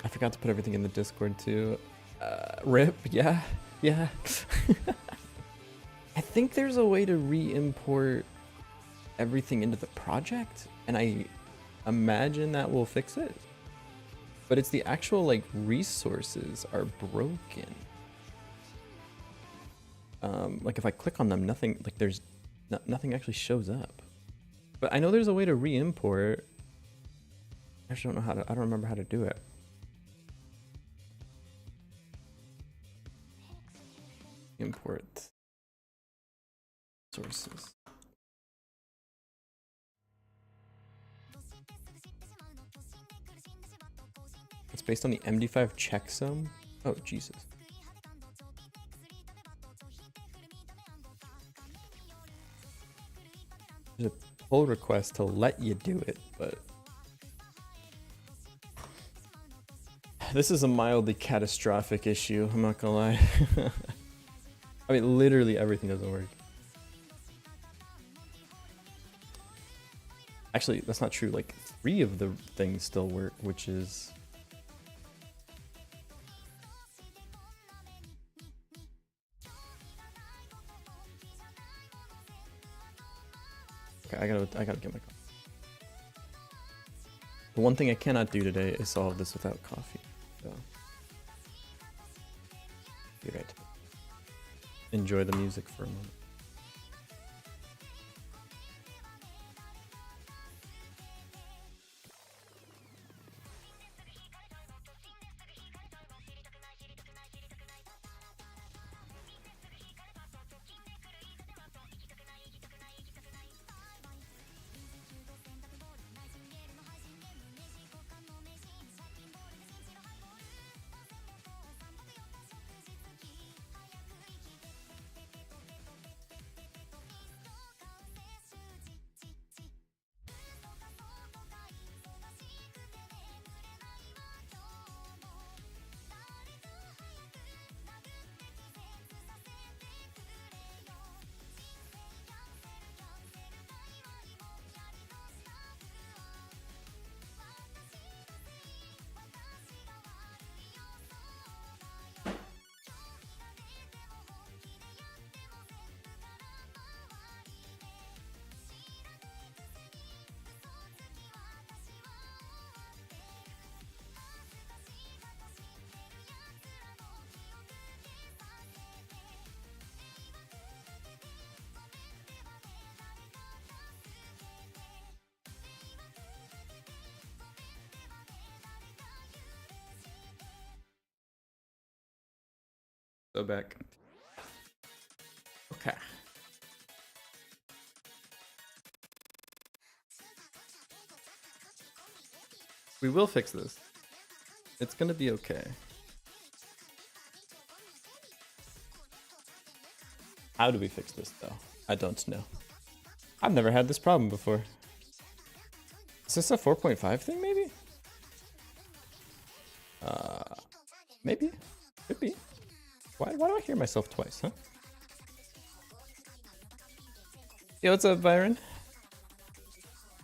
I forgot to put everything in the Discord too. Rip, yeah. I think there's a way to re-import everything into the project, and I imagine that will fix it. But it's the actual like resources are broken. Like if I click on them, nothing like there's nothing actually shows up. But I know there's a way to re-import. I just don't know how to. I don't remember how to do it. Import sources. It's based on the MD5 checksum. Oh Jesus. There's a pull request to let you do it, but this is a mildly catastrophic issue, I'm not gonna lie. I mean, literally everything doesn't work. Actually, that's not true. Like 3 of the things still work, which is... Okay, I gotta get my coffee. The one thing I cannot do today is solve this without coffee. So, be right. Enjoy the music for a moment. So back. Okay. We will fix this. It's gonna be okay. How do we fix this though? I don't know. I've never had this problem before. Is this a 4.5 thing maybe? Maybe. Could be. Why do I hear myself twice, huh? Yo, what's up, Byron?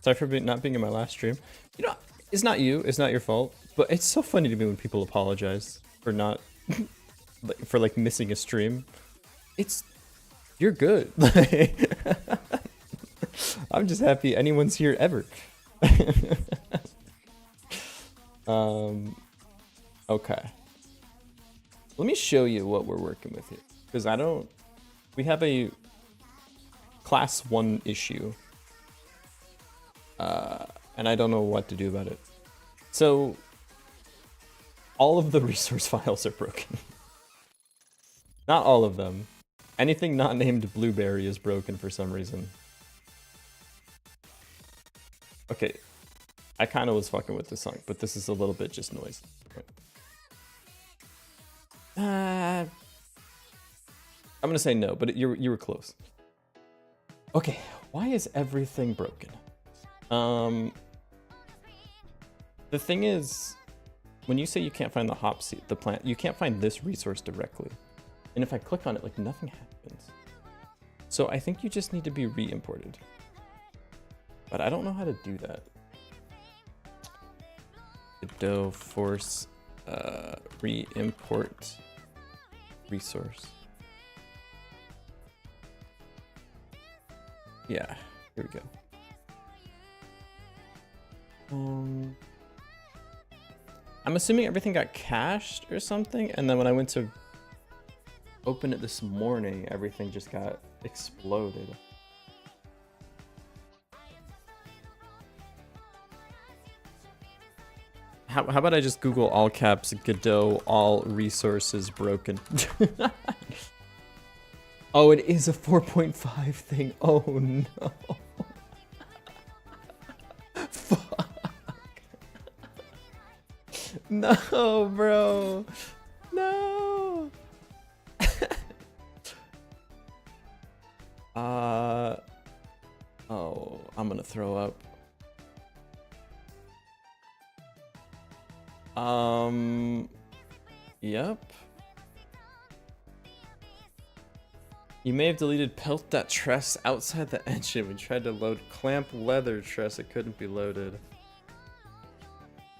Sorry for not being in my last stream. You know, it's not you. It's not your fault. But it's so funny to me when people apologize for not, for like missing a stream. You're good. I'm just happy anyone's here ever. Okay. Let me show you what we're working with here. Because we have a class 1 issue. And I don't know what to do about it. So, all of the resource files are broken. Not all of them. Anything not named Blueberry is broken for some reason. Okay, I kind of was fucking with this song, but this is a little bit just noise. I'm gonna say no, but you were close. Okay, why is everything broken? The thing is, when you say you can't find the hop seed, the plant, you can't find this resource directly. And if I click on it, like nothing happens. So I think you just need to be re-imported. But I don't know how to do that. Godot force Re-import resource. Yeah, here we go. I'm assuming everything got cached or something, and then when I went to open it this morning, everything just got exploded. How about I just Google all caps Godot all resources broken? Oh, it is a 4.5 thing. Oh no. Fuck. No, bro. No. Oh, I'm gonna throw up. Yep. You may have deleted pelt.tress outside the engine. We tried to load clamp leather tress. It couldn't be loaded.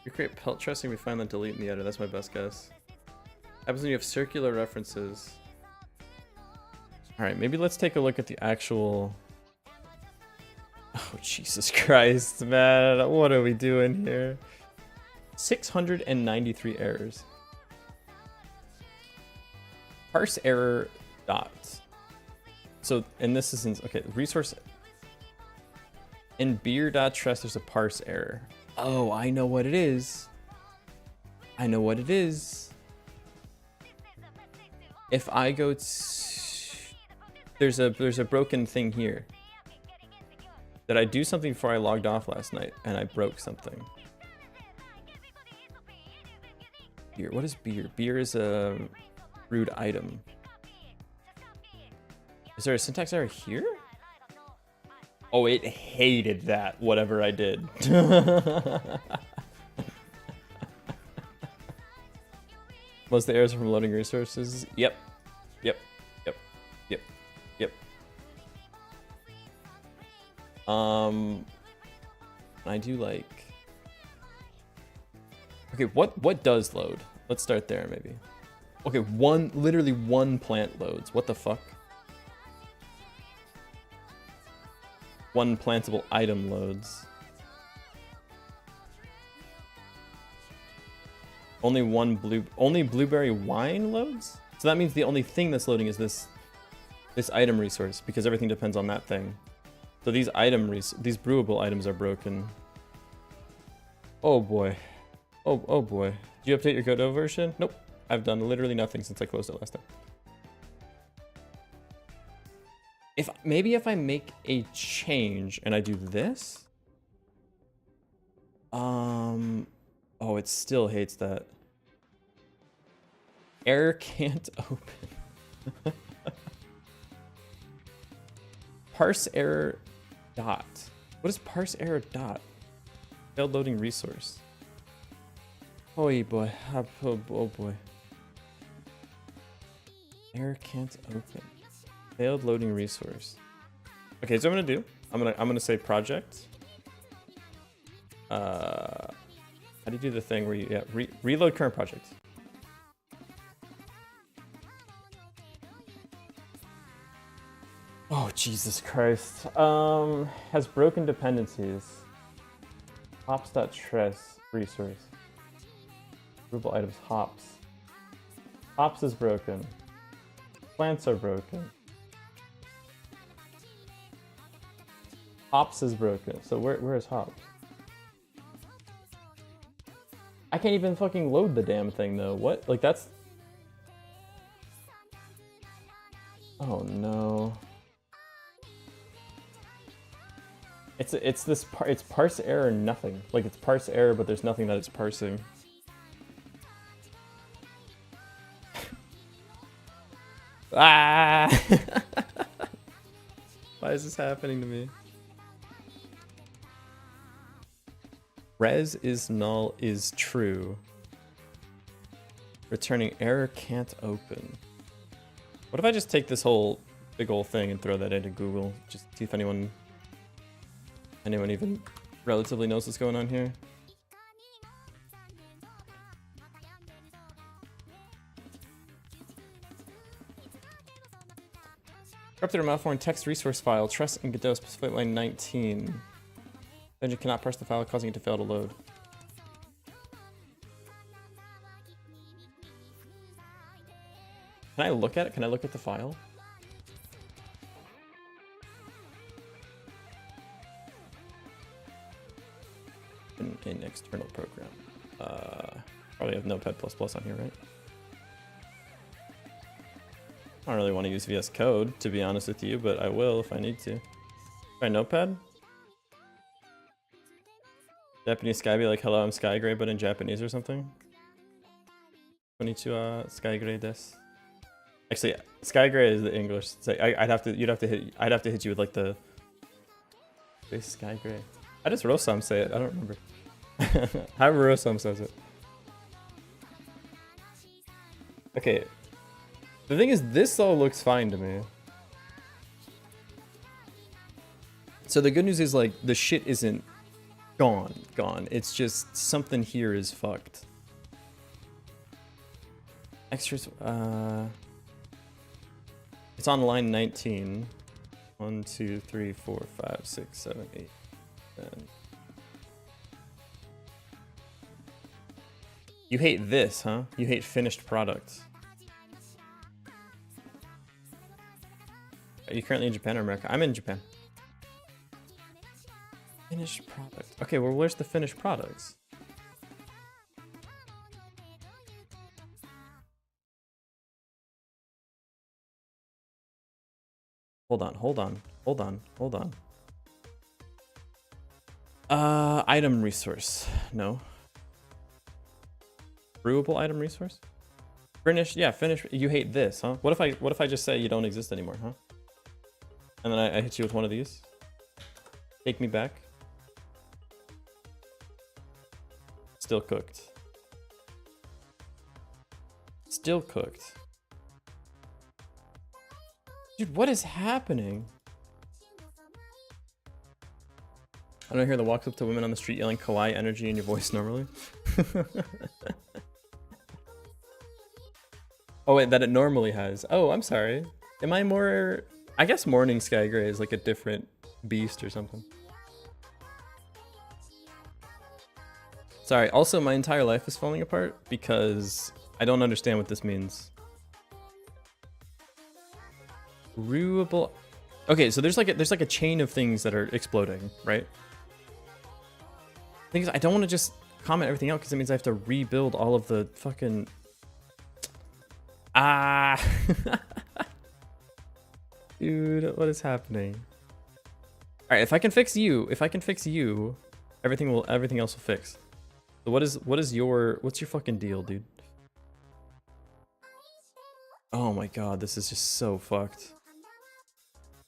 You create pelt tressing, we find then delete in the editor. That's my best guess. Happens when you have circular references. Alright, maybe let's take a look at the actual... Oh, Jesus Christ, man. What are we doing here? 693 errors. Parse error dot. So, and this isn't, okay, resource. In beer.tress, there's a parse error. Oh, I know what it is. I know what it is. If I go to, there's a broken thing here. Did I do something before I logged off last night and I broke something? Beer, what is beer? Beer is a rude item. Is there a syntax error here? Oh, it hated that, whatever I did. Most of the errors are from loading resources. Yep. Yep. Yep. Yep. Yep. I do like... Okay, what does load? Let's start there, maybe. Okay, literally one plant loads. What the fuck? One plantable item loads. Only blueberry wine loads? So that means the only thing that's loading is this item resource, because everything depends on that thing. So these these brewable items are broken. Oh boy. Oh boy. Did you update your Godot version? Nope. I've done literally nothing since I closed it last time. Maybe if I make a change and I do this. Oh, it still hates that. Error can't open. Parse error dot. What is parse error dot? Failed loading resource. Oh boy. Oh boy. Error can't open. Failed loading resource. Okay, so what I'm gonna do, I'm gonna say project. How do you do the thing where you reload current project? Oh Jesus Christ. Has broken dependencies. Hops.tress resource. Groupable items hops. Hops is broken. Plants are broken. Hops is broken. So where is hops? I can't even fucking load the damn thing though. What? Like that's... Oh no. It's parse error nothing. Like it's parse error, but there's nothing that it's parsing. Ah! Why is this happening to me? Res is null is true. Returning error can't open. What if I just take this whole big old thing and throw that into Google? Just see if anyone even relatively knows what's going on here. Corrupted or malformed text resource file. Trust in Godot, specifically line 19. Engine cannot parse the file, causing it to fail to load. Can I look at it? Can I look at the file? An external program. Probably have Notepad++ on here, right? I don't really want to use VS Code, to be honest with you, but I will if I need to. Try Notepad? Japanese Sky be like, hello, I'm Sky Gray, but in Japanese or something? Konnichiwa, Sky Gray desu. Actually, Sky Gray is the English. So I'd have to hit you with like the base Sky Gray. How does Rosam say it? I don't remember. However Rosam says it. Okay. The thing is, this all looks fine to me. So the good news is, like, the shit isn't gone. It's just something here is fucked. Extras, it's on line 19. 1, 2, 3, 4, 5, 6, 7, 8, 10. You hate this, huh? You hate finished products. Are you currently in Japan or America? I'm in Japan. Finished product. Okay, well, where's the finished products? Hold on. Item resource. No. Brewable item resource? Finish, yeah, finish. You hate this, huh? What if I just say you don't exist anymore, huh? And then I hit you with one of these. Take me back. Still cooked. Still cooked. Dude, what is happening? I don't hear the walks up to women on the street yelling kawaii energy in your voice normally. Oh wait, that it normally has. Oh, I'm sorry. Am I more... I guess Morning Sky Gray is like a different beast or something. Sorry, also my entire life is falling apart because I don't understand what this means. Brewable... Okay, so there's like a chain of things that are exploding, right? Thing is, I don't want to just comment everything out because it means I have to rebuild all of the fucking... Ah! Dude, what is happening? Alright, if I can fix you, everything else will fix. So what's your fucking deal, dude? Oh my god, this is just so fucked.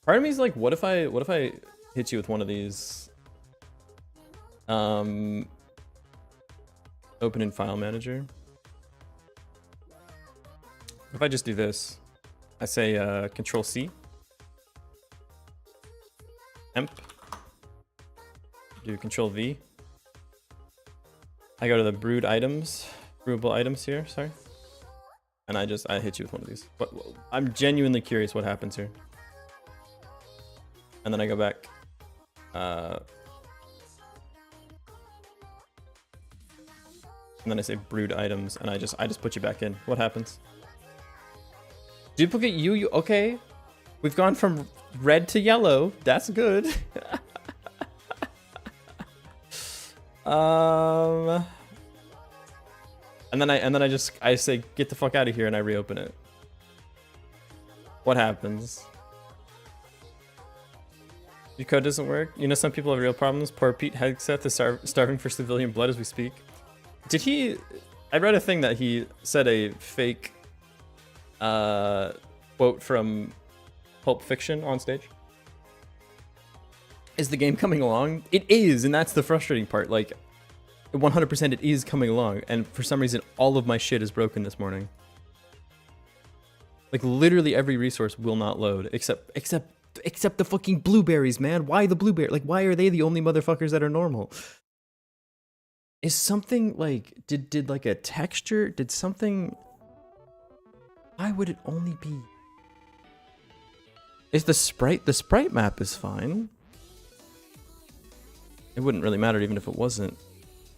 Part of me is like, what if I hit you with one of these open in file manager? If I just do this, I say Control C, temp, do Control V. I go to the brewable items here, sorry. And I hit you with one of these. But I'm genuinely curious what happens here. And then I go back. And then I say brewed items, and I just put you back in. What happens? Duplicate you, okay. We've gone from red to yellow. That's good. And then I say get the fuck out of here and I reopen it. What happens? Your code doesn't work? You know some people have real problems. Poor Pete Hegseth is starving for civilian blood as we speak. Did he... I read a thing that he said a fake quote from Pulp Fiction on stage. Is the game coming along? It is, and that's the frustrating part. Like, 100% it is coming along, and for some reason all of my shit is broken this morning. Like, literally every resource will not load, except the fucking blueberries, man. Why the blueberry? Like, why are they the only motherfuckers that are normal? Is something like, did like a texture, did something... Why would it only be... Is the sprite map is fine. It wouldn't really matter even if it wasn't.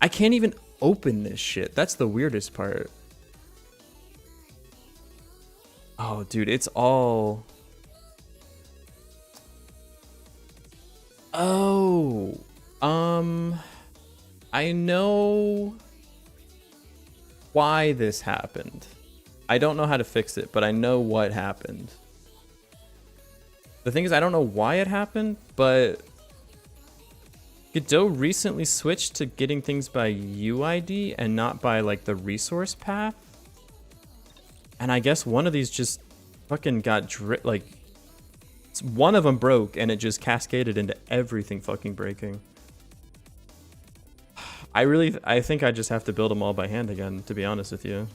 I can't even open this shit. That's the weirdest part. Oh, dude, it's all... Oh, I know why this happened. I don't know how to fix it, but I know what happened. The thing is, I don't know why it happened, but Godot recently switched to getting things by UID and not by like the resource path. And I guess one of these just fucking got one of them broke and it just cascaded into everything fucking breaking. I think I just have to build them all by hand again, to be honest with you.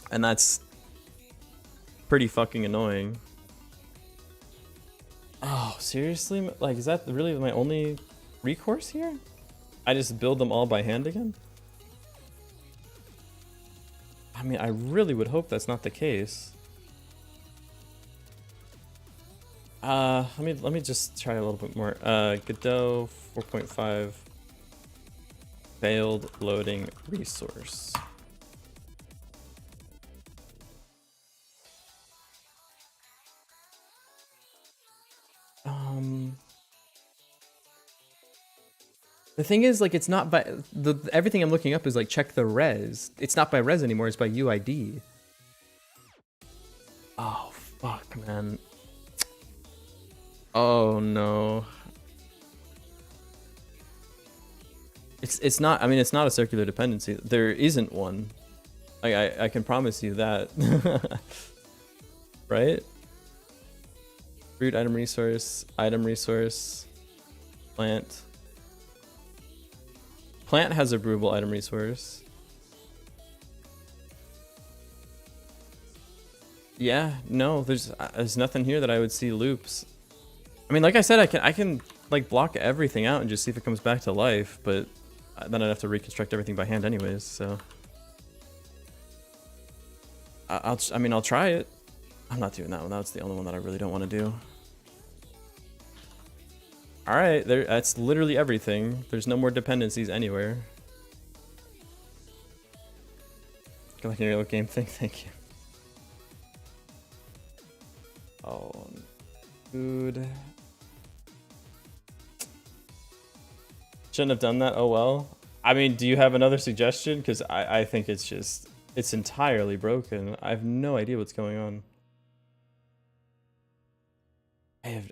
And that's pretty fucking annoying. Oh, seriously? Like, is that really my only recourse here? I just build them all by hand again? I mean, I really would hope that's not the case. Let me just try a little bit more. Godot 4.5 failed loading resource. The thing is, like, it's not by everything I'm looking up is like check the res. It's not by res anymore. It's by UID. Oh fuck, man. Oh no. It's not. I mean, it's not a circular dependency. There isn't one. Like I can promise you that. Right? Root item resource, plant. Plant has a brewable item resource. Yeah, no, there's nothing here that I would see loops. I mean, like I said, I can like block everything out and just see if it comes back to life, but then I'd have to reconstruct everything by hand anyways, so. I mean, I'll try it. I'm not doing that one. That's the only one that I really don't want to do. All right, that's literally everything. There's no more dependencies anywhere. Go like your little game thing. Thank you. Oh, food. Shouldn't have done that. Oh well. I mean, do you have another suggestion? Because I think it's entirely broken. I have no idea what's going on.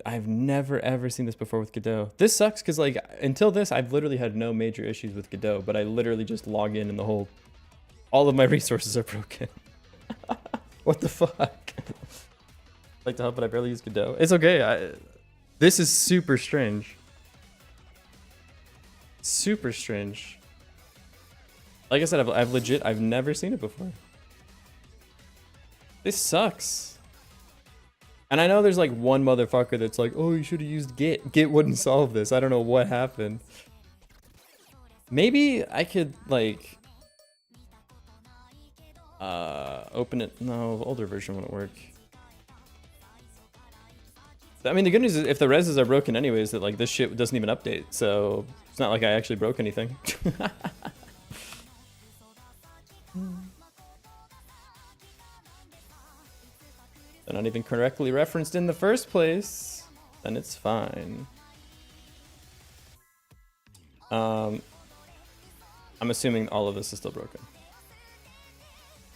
I've never ever seen this before with Godot. This sucks because like until this I've literally had no major issues with Godot, but I literally just log in and all of my resources are broken. What the fuck? Like to help, but I barely use Godot. It's okay. This is super strange. Super strange. Like I said, I've never seen it before. This sucks. And I know there's like one motherfucker that's like, oh, you should have used Git. Git wouldn't solve this. I don't know what happened. Maybe I could like open it. No, the older version wouldn't work. I mean, the good news is if the reses are broken anyways, that like this shit doesn't even update. So it's not like I actually broke anything. They're not even correctly referenced in the first place, then it's fine. I'm assuming all of this is still broken.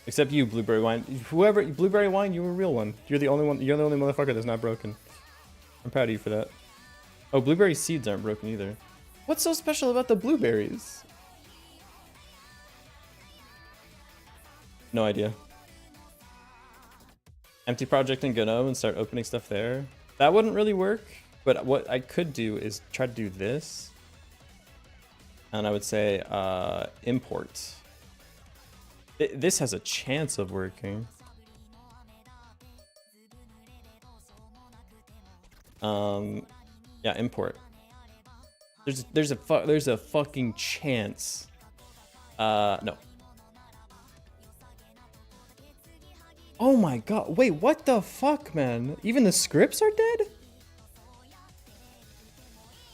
Except you, Blueberry Wine. Whoever, Blueberry Wine, you were a real one. You're the only one, you're the only motherfucker that's not broken. I'm proud of you for that. Oh, blueberry seeds aren't broken either. What's so special about the blueberries? No idea. Empty project in Godot and start opening stuff there. That wouldn't really work, but what I could do is try to do this. And I would say import. This has a chance of working. Yeah, import. There's a fucking chance. No. Oh my god. Wait, what the fuck, man? Even the scripts are dead?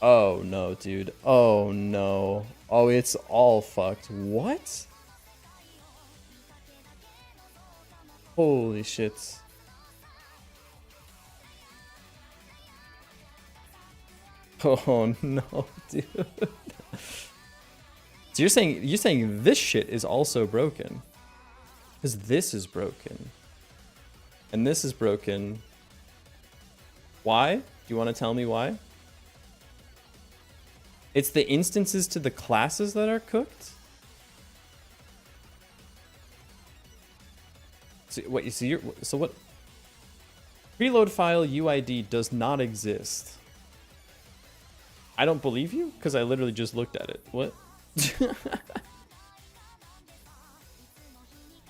Oh no, dude. Oh no. Oh, it's all fucked. What? Holy shit. Oh no, dude. So you're saying this shit is also broken? Because this is broken. And this is broken. Why? Do you want to tell me why? It's the instances to the classes that are cooked? So what you see? So what? Preload file UID does not exist. I don't believe you because I literally just looked at it. What?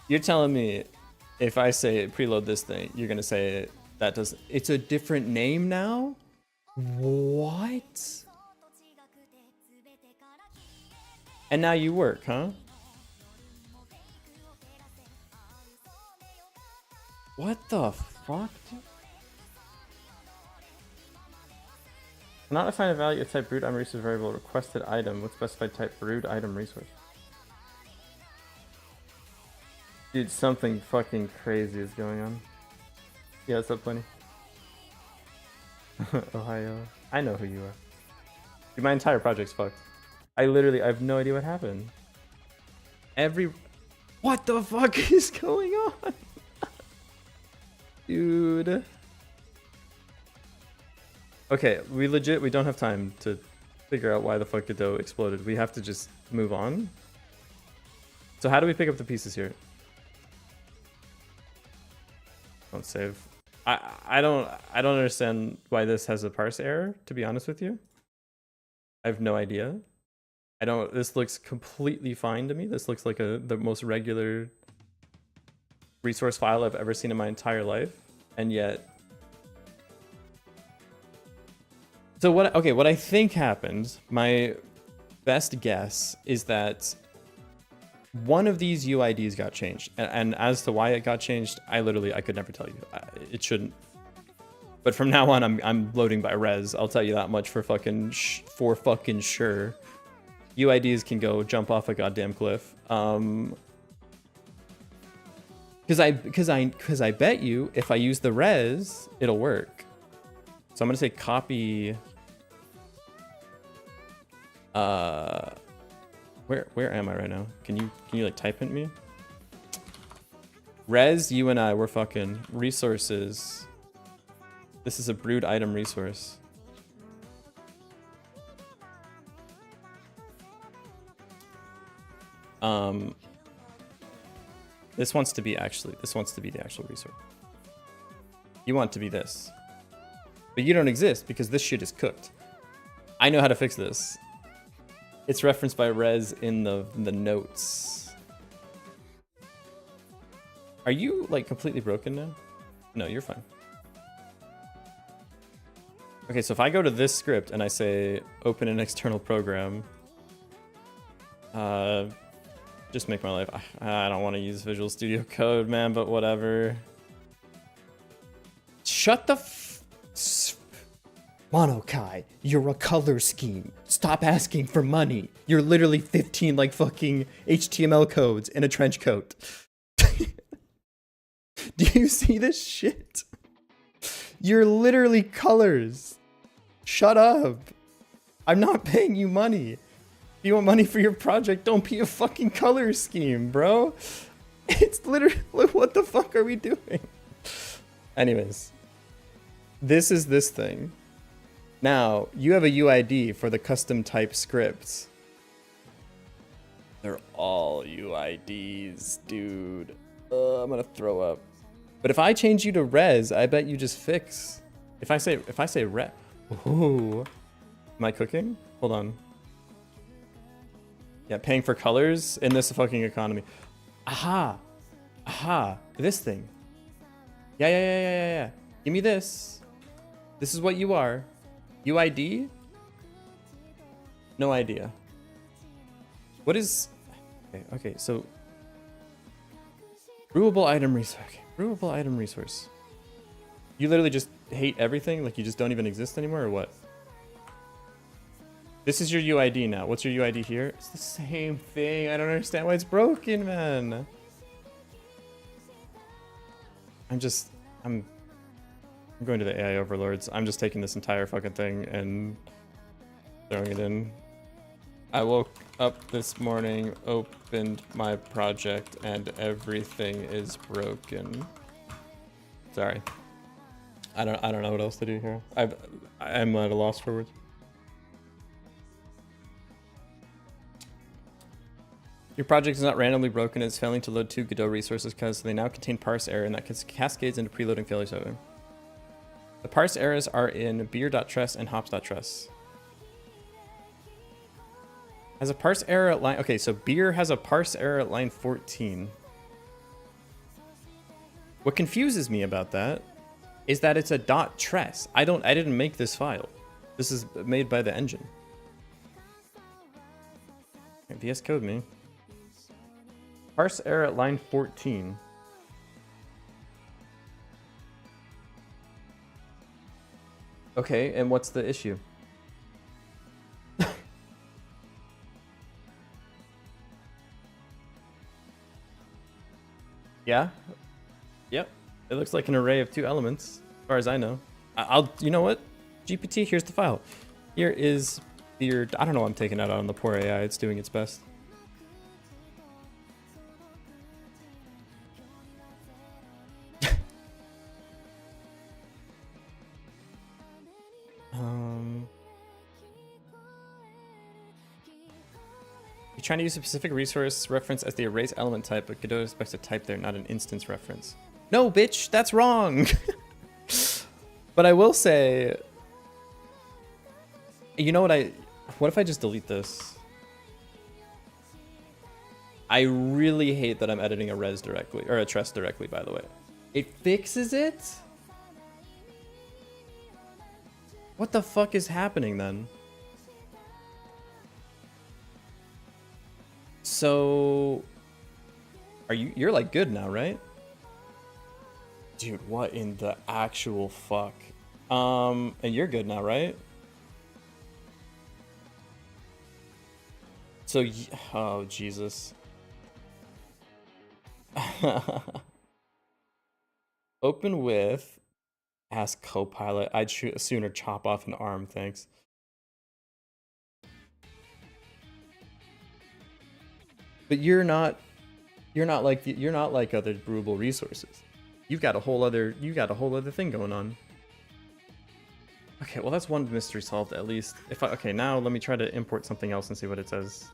You're telling me if I say preload this thing, you're gonna say that doesn't. It's a different name now? What? And now you work, huh? What the fuck, dude? Cannot assign a value of type brood item resource variable requested item with specified type brood item resource. Dude, something fucking crazy is going on. Yeah, what's up, Plenty? Ohio. I know who you are. Dude, my entire project's fucked. I have no idea what happened. What the fuck is going on? Dude. Okay, we don't have time to figure out why the fuck Godot exploded. We have to just move on. So how do we pick up the pieces here? Don't save. I don't understand why this has a parse error, to be honest with you. I have no idea. This looks completely fine to me. This looks like the most regular resource file I've ever seen in my entire life. And yet... So what I think happened, my best guess is that one of these UIDs got changed. And as to why it got changed, I could never tell you. It shouldn't. But from now on, I'm loading by res. I'll tell you that much for fucking sure. UIDs can go jump off a goddamn cliff. Because I bet you if I use the res, it'll work. So I'm gonna say copy. Where am I right now? Can you like type in me? Res, you and I, we're fucking resources. This is a brood item resource. This wants to be the actual resource. You want to be this. But you don't exist because this shit is cooked. I know how to fix this. It's referenced by res in the notes. Are you like completely broken now? No, you're fine. Okay, so if I go to this script and I say open an external program, just make my life. I don't want to use Visual Studio Code, man, but whatever. Shut the Monokai, you're a color scheme. Stop asking for money. You're literally 15 like fucking HTML codes in a trench coat. Do you see this shit? You're literally colors. Shut up. I'm not paying you money. If you want money for your project, don't be a fucking color scheme, bro. It's literally, what the fuck are we doing? Anyways, this is this thing. Now, you have a UID for the custom type scripts. They're all UIDs, dude. I'm gonna throw up. But if I change you to res, I bet you just fix. If I say res, ooh, am I cooking? Hold on. Yeah, paying for colors in this fucking economy. Aha, this thing. Yeah. Give me this. This is what you are. UID? No idea. What is... Okay, so... Brewable item resource. Okay. Brewable item resource. You literally just hate everything? Like you just don't even exist anymore or what? This is your UID now. What's your UID here? It's the same thing. I don't understand why it's broken, man. I'm going to the AI overlords. I'm just taking this entire fucking thing and throwing it in. I woke up this morning, opened my project, and everything is broken. Sorry. I don't know what else to do here. I'm at a loss for words. Your project is not randomly broken, it's failing to load 2 Godot resources because they now contain parse error and that cascades into preloading failures. Over. The parse errors are in beer.tress and hops.tress. Has a parse error at line... Okay, so beer has a parse error at line 14. What confuses me about that is that it's a .tress. I didn't make this file. This is made by the engine. Okay, VS Code me. Parse error at line 14. Okay, and what's the issue? Yeah? Yep. It looks like an array of 2 elements, as far as I know. You know what? GPT, here's the file. Here is your... I don't know why I'm taking that out on the poor AI. It's doing its best. You're trying to use a specific resource reference as the erase element type, but Godot expects a type there, not an instance reference. No, bitch, that's wrong. But I will say, you know what if I just delete this? I really hate that I'm editing a res directly, or a tress directly, by the way. It fixes it? What the fuck is happening then? So, you're like good now, right? Dude, what in the actual fuck? And you're good now, right? So, oh, Jesus. Open with, ask Copilot. I'd sooner chop off an arm, thanks. But you're not like other brewable resources. You've got a whole other thing going on. Okay, well that's one mystery solved at least. Okay, now let me try to import something else and see what it says.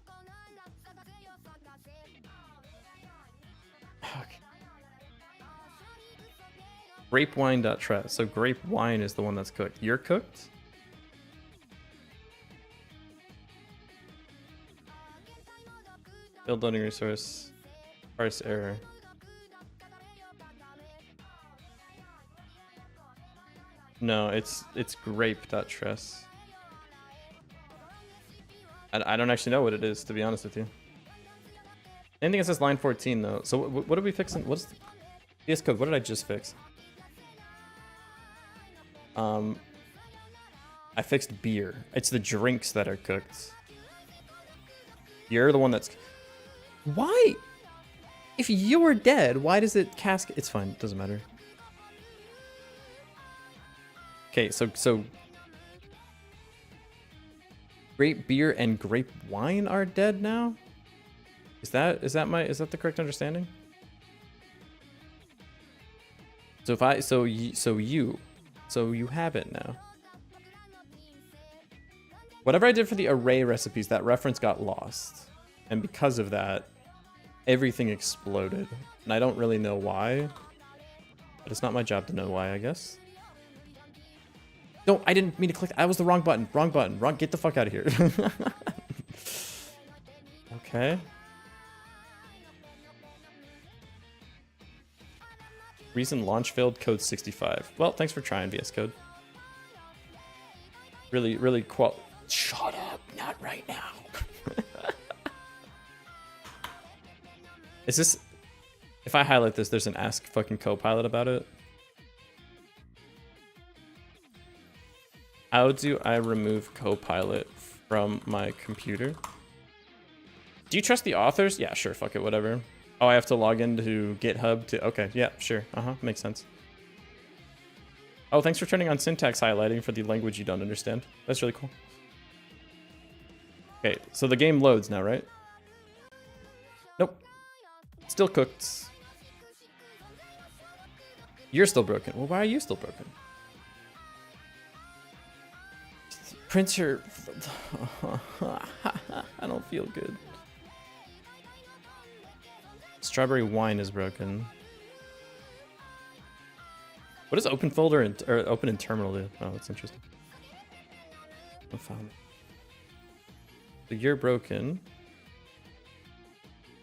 Okay. Grapewine.tress. So grape wine is the one that's cooked. You're cooked? Build loading resource. Parse error. No, it's grape.tress. I don't actually know what it is, to be honest with you. Anything that says line 14 though. So what are we fixing? What's the VS Code? What did I just fix? I fixed beer. It's the drinks that are cooked. You're the one that's... Why? If you're dead, why does it cascade? It's fine. It doesn't matter. Okay, so grape beer and grape wine are dead now? Is that the correct understanding? So you have it now. Whatever I did for the array recipes, that reference got lost. And because of that, everything exploded. And I don't really know why. But it's not my job to know why, I guess. No, I didn't mean to click. That was the wrong button. Wrong button. Wrong. Get the fuck out of here. Okay. Reason launch failed, code 65. Well, thanks for trying, VS Code. Really Shut up. Not right now. Is this... If I highlight this, there's an ask fucking Copilot about it. How do I remove Copilot from my computer? Do you trust the authors? Yeah, sure, fuck it, whatever. Oh, I have to log into GitHub to... Okay, yeah, sure. Makes sense. Oh, thanks for turning on syntax highlighting for the language you don't understand. That's really cool. Okay, so the game loads now, right? Nope. Still cooked. You're still broken. Well, why are you still broken? Printer... I don't feel good. Strawberry wine is broken. What does open folder or open in terminal do? Oh, that's interesting. I found it. So you're broken.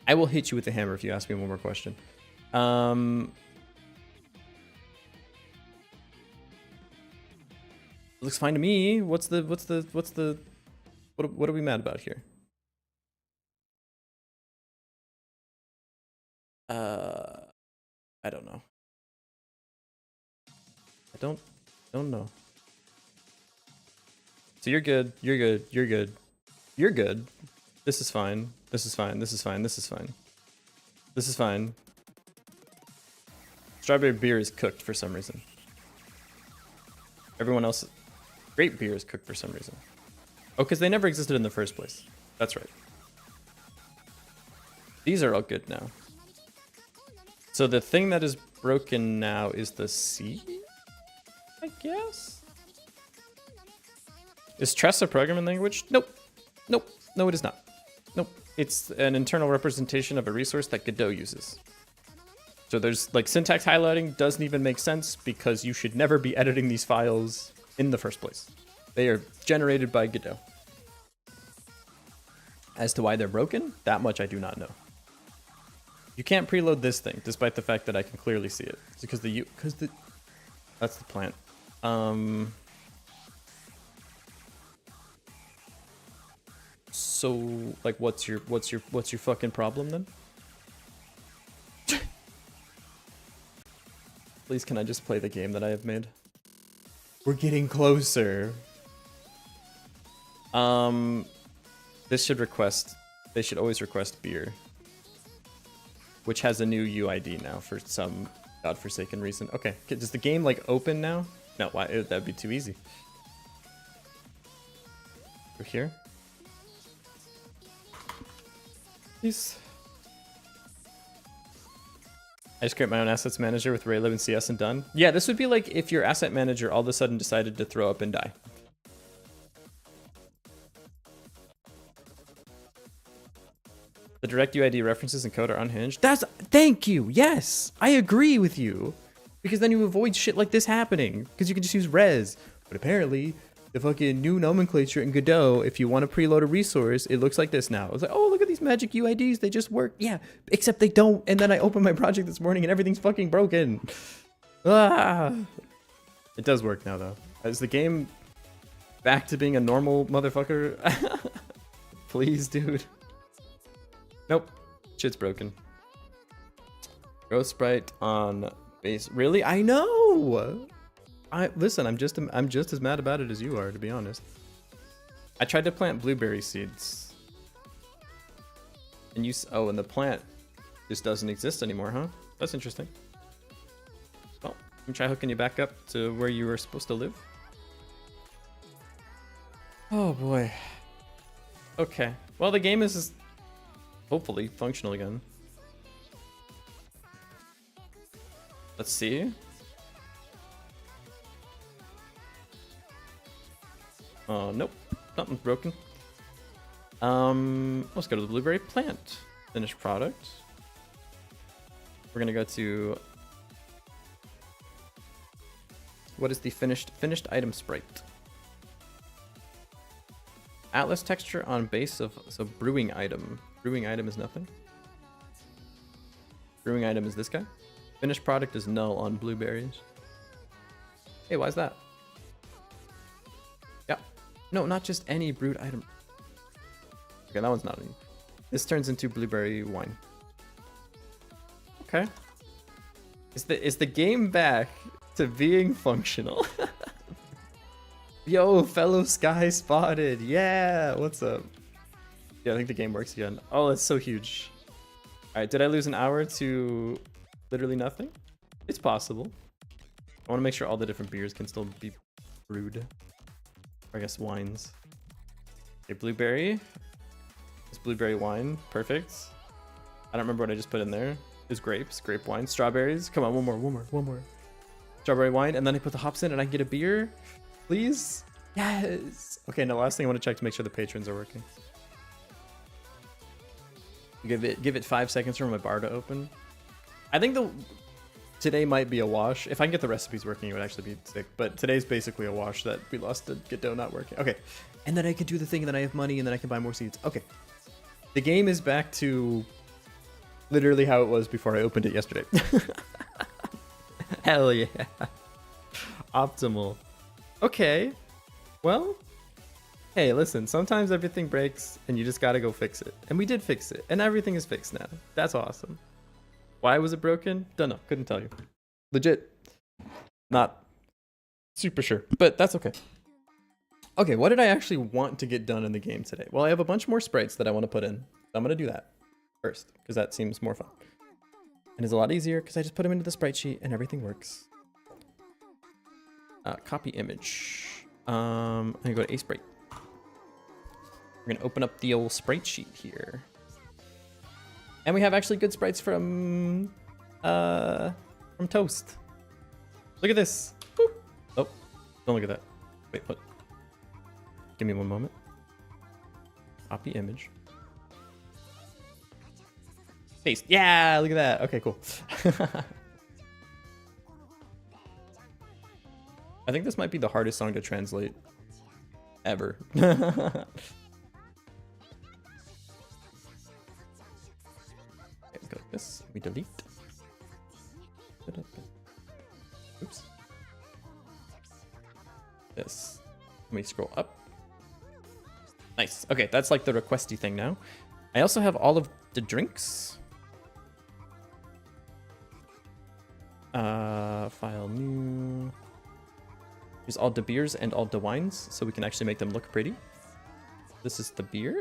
I will hit you with the hammer if you ask me one more question. Looks fine to me. What are we mad about here? I don't know. I don't know. So you're good. You're good. You're good. You're good. This is fine. This is fine. This is fine. This is fine. This is fine. Strawberry beer is cooked for some reason. Everyone else, grape beer is cooked for some reason. Oh, because they never existed in the first place. That's right. These are all good now. So the thing that is broken now is the C, I guess? Is Tress a programming language? Nope. Nope. No, it is not. Nope. It's an internal representation of a resource that Godot uses. So there's like syntax highlighting doesn't even make sense because you should never be editing these files in the first place. They are generated by Godot. As to why they're broken, that much I do not know. You can't preload this thing, despite the fact that I can clearly see it. It's because that's the plant. So like, what's your fucking problem then? Please, can I just play the game that I have made? We're getting closer. This should request. They should always request beer. Which has a new UID now for some godforsaken reason. Okay, does the game like open now? No, why? That'd be too easy. We're here. Please. I just create my own assets manager with Raylib and CS and done. Yeah, this would be like if your asset manager all of a sudden decided to throw up and die. The direct UID references in code are unhinged. Thank you. Yes, I agree with you. Because then you avoid shit like this happening. Because you can just use res. But apparently, the fucking new nomenclature in Godot, if you want to preload a resource, it looks like this now. It's like, oh, look at these magic UIDs. They just work. Yeah, except they don't. And then I opened my project this morning and everything's fucking broken. Ah. It does work now, though. Is the game back to being a normal motherfucker? Please, dude. Nope. Shit's broken. Growth sprite on base. Really? I know. Listen, I'm just as mad about it as you are, to be honest. I tried to plant blueberry seeds. And and the plant just doesn't exist anymore, huh? That's interesting. Well, let me try hooking you back up to where you were supposed to live. Oh boy. Okay. Well, the game is hopefully functional again. Let's see. Oh, nope. Nothing's broken. Let's go to the blueberry plant. Finished product. We're gonna go to... What is the finished item sprite? Atlas texture on base of... So brewing item. Brewing item is nothing. Brewing item is this guy. Finished product is null on blueberries. Hey, why is that? Yeah. No, not just any brewed item. Okay, that one's not any. This turns into blueberry wine. Okay. Is the game back to being functional? Yo, fellow Sky spotted. Yeah, what's up? Yeah, I think the game works again. Oh, that's so huge. All right, did I lose an hour to literally nothing? It's possible. I want to make sure all the different beers can still be brewed. Or I guess wines. Okay, blueberry. It's blueberry wine. Perfect. I don't remember what I just put in there. There's grapes, grape wine, strawberries. Come on, one more. Strawberry wine, and then I put the hops in and I get a beer. Please? Yes! Okay, now last thing I want to check to make sure the patrons are working. Give it 5 seconds for my bar to open. I think today might be a wash. If I can get the recipes working, it would actually be sick. But today's basically a wash that we lost to Godot not working. Okay, and then I can do the thing, and then I have money, and then I can buy more seeds. Okay, the game is back to literally how it was before I opened it yesterday. Hell yeah. Optimal. Okay. Well, hey, listen, sometimes everything breaks and you just gotta go fix it. And we did fix it, and everything is fixed now. That's awesome. Why was it broken? Don't know. Couldn't tell you. Legit. Not super sure, but that's okay. Okay, what did I actually want to get done in the game today? Well, I have a bunch more sprites that I want to put in. I'm going to do that first, because that seems more fun. And it's a lot easier, because I just put them into the sprite sheet and everything works. Copy image. I'm going to go to a sprite. We're going to open up the old sprite sheet here. And we have actually good sprites from Toast. Look at this. Woo. Oh, don't look at that. Wait, what? Give me one moment. Copy image. Paste. Yeah, look at that. Okay, cool. I think this might be the hardest song to translate ever. Okay, go like this. We delete. Oops. This. Let me scroll up. Nice. Okay, that's like the requesty thing now. I also have all of the drinks. File new. Use all the beers and all the wines so we can actually make them look pretty. This is the beer.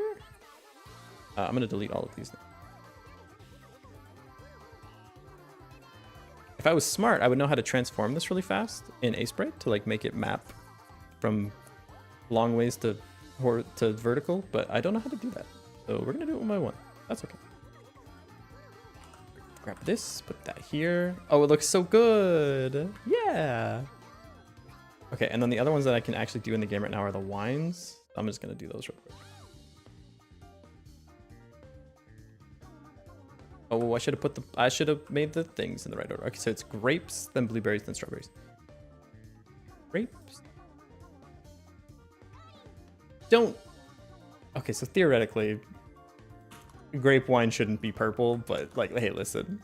I'm gonna delete all of these now. If I was smart, I would know how to transform this really fast in Sprite to like make it map from long ways to vertical, but I don't know how to do that. So we're gonna do it one by one. That's okay. Grab this, put that here. Oh, it looks so good. Yeah. Okay, and then the other ones that I can actually do in the game right now are the wines. I'm just gonna do those real quick. Oh, I should have made the things in the right order. Okay, so it's grapes, then blueberries, then strawberries. Grapes. Don't. Okay, so theoretically, grape wine shouldn't be purple, but like, hey, listen.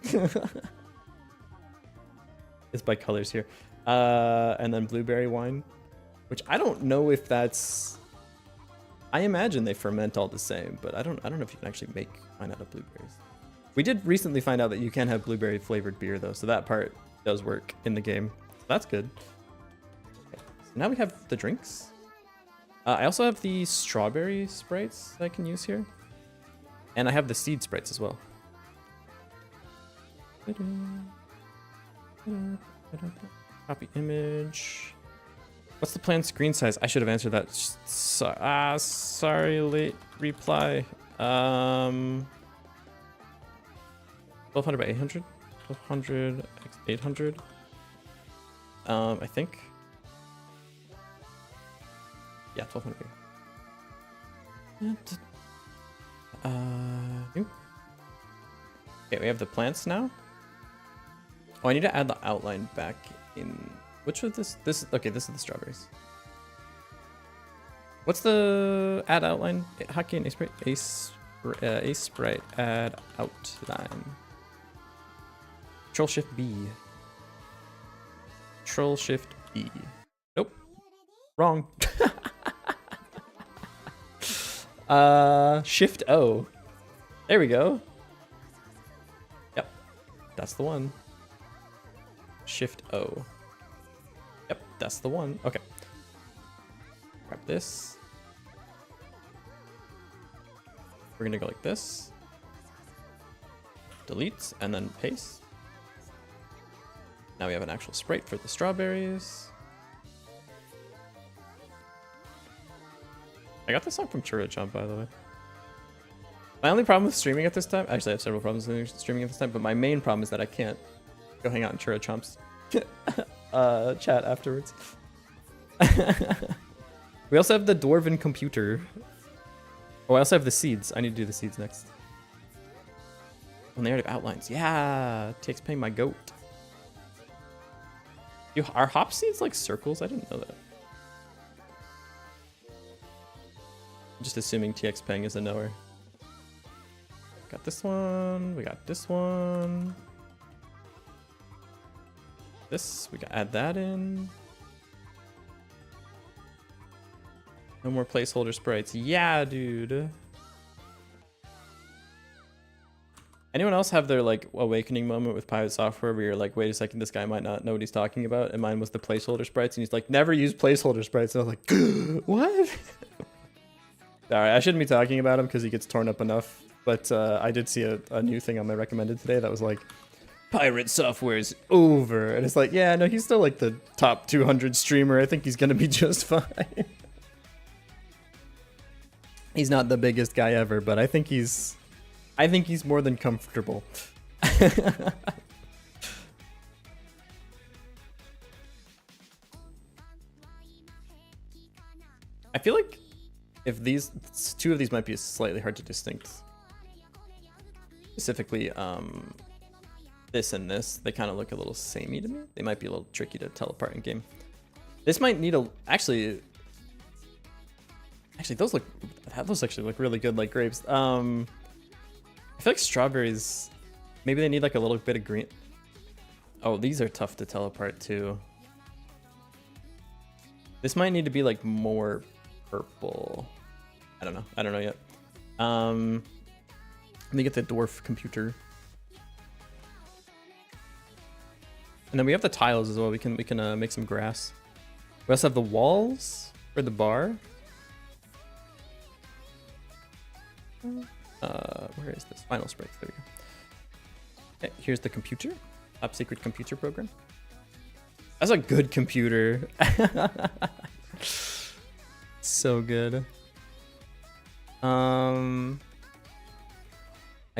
It's by colors here. And then blueberry wine, which I don't know if that's. I imagine they ferment all the same, but I don't know if you can actually make wine out of blueberries. We did recently find out that you can have blueberry flavored beer though, so that part does work in the game. So that's good. Okay, so now we have the drinks. I also have the strawberry sprites that I can use here. And I have the seed sprites as well. Copy image. What's the planned screen size? I should have answered that. Sorry, late reply. 1200 by 800? 1200 x 800? I think. Yeah, 1200. New. Okay, we have the plants now. Oh, I need to add the outline back in. Which of this? Okay, this is the strawberries. What's the add outline? Hotkey and A sprite add outline. Control Shift B. Control Shift B. Nope. Wrong. Shift O. There we go. Yep. That's the one. Shift O. Yep, that's the one. Okay. Grab this. We're gonna go like this. Delete and then paste. Now we have an actual sprite for the strawberries. I got this song from Churro Jump, by the way. My only problem with streaming at this time, actually I have several problems with streaming at this time, but my main problem is that I can't go hang out in Churro Chump's chat afterwards. We also have the Dwarven computer. Oh, I also have the seeds. I need to do the seeds next. Oh, narrative outlines. Yeah, takes paying my goat. Are hop seeds like circles? I didn't know that. I'm just assuming TX Peng is a knower. Got this one. We got this one. This, we can add that in. No more placeholder sprites. Yeah, dude. Anyone else have their like awakening moment with Pirate Software where you're like, wait a second, this guy might not know what he's talking about? And mine was the placeholder sprites, and he's like, never use placeholder sprites. And I was like, what? Sorry, I shouldn't be talking about him because he gets torn up enough. But I did see a new thing on my recommended today that was like, Pirate Software is over. And it's like, yeah, no, he's still like the top 200 streamer. I think he's going to be just fine. He's not the biggest guy ever, but I think he's more than comfortable. I feel like if these two of these might be slightly hard to distinct. Specifically, this and this, they kind of look a little samey to me. They might be a little tricky to tell apart in game. This might need a actually those actually look really good like grapes. I feel like strawberries, maybe they need like a little bit of green. Oh, these are tough to tell apart too. This might need to be like more purple. I don't know yet. Let me get the dwarf computer. And then we have the tiles as well. We can make some grass. We also have the walls for the bar. Where is this? Final sprites. There we go. Okay, here's the computer. Top secret computer program. That's a good computer. So good. I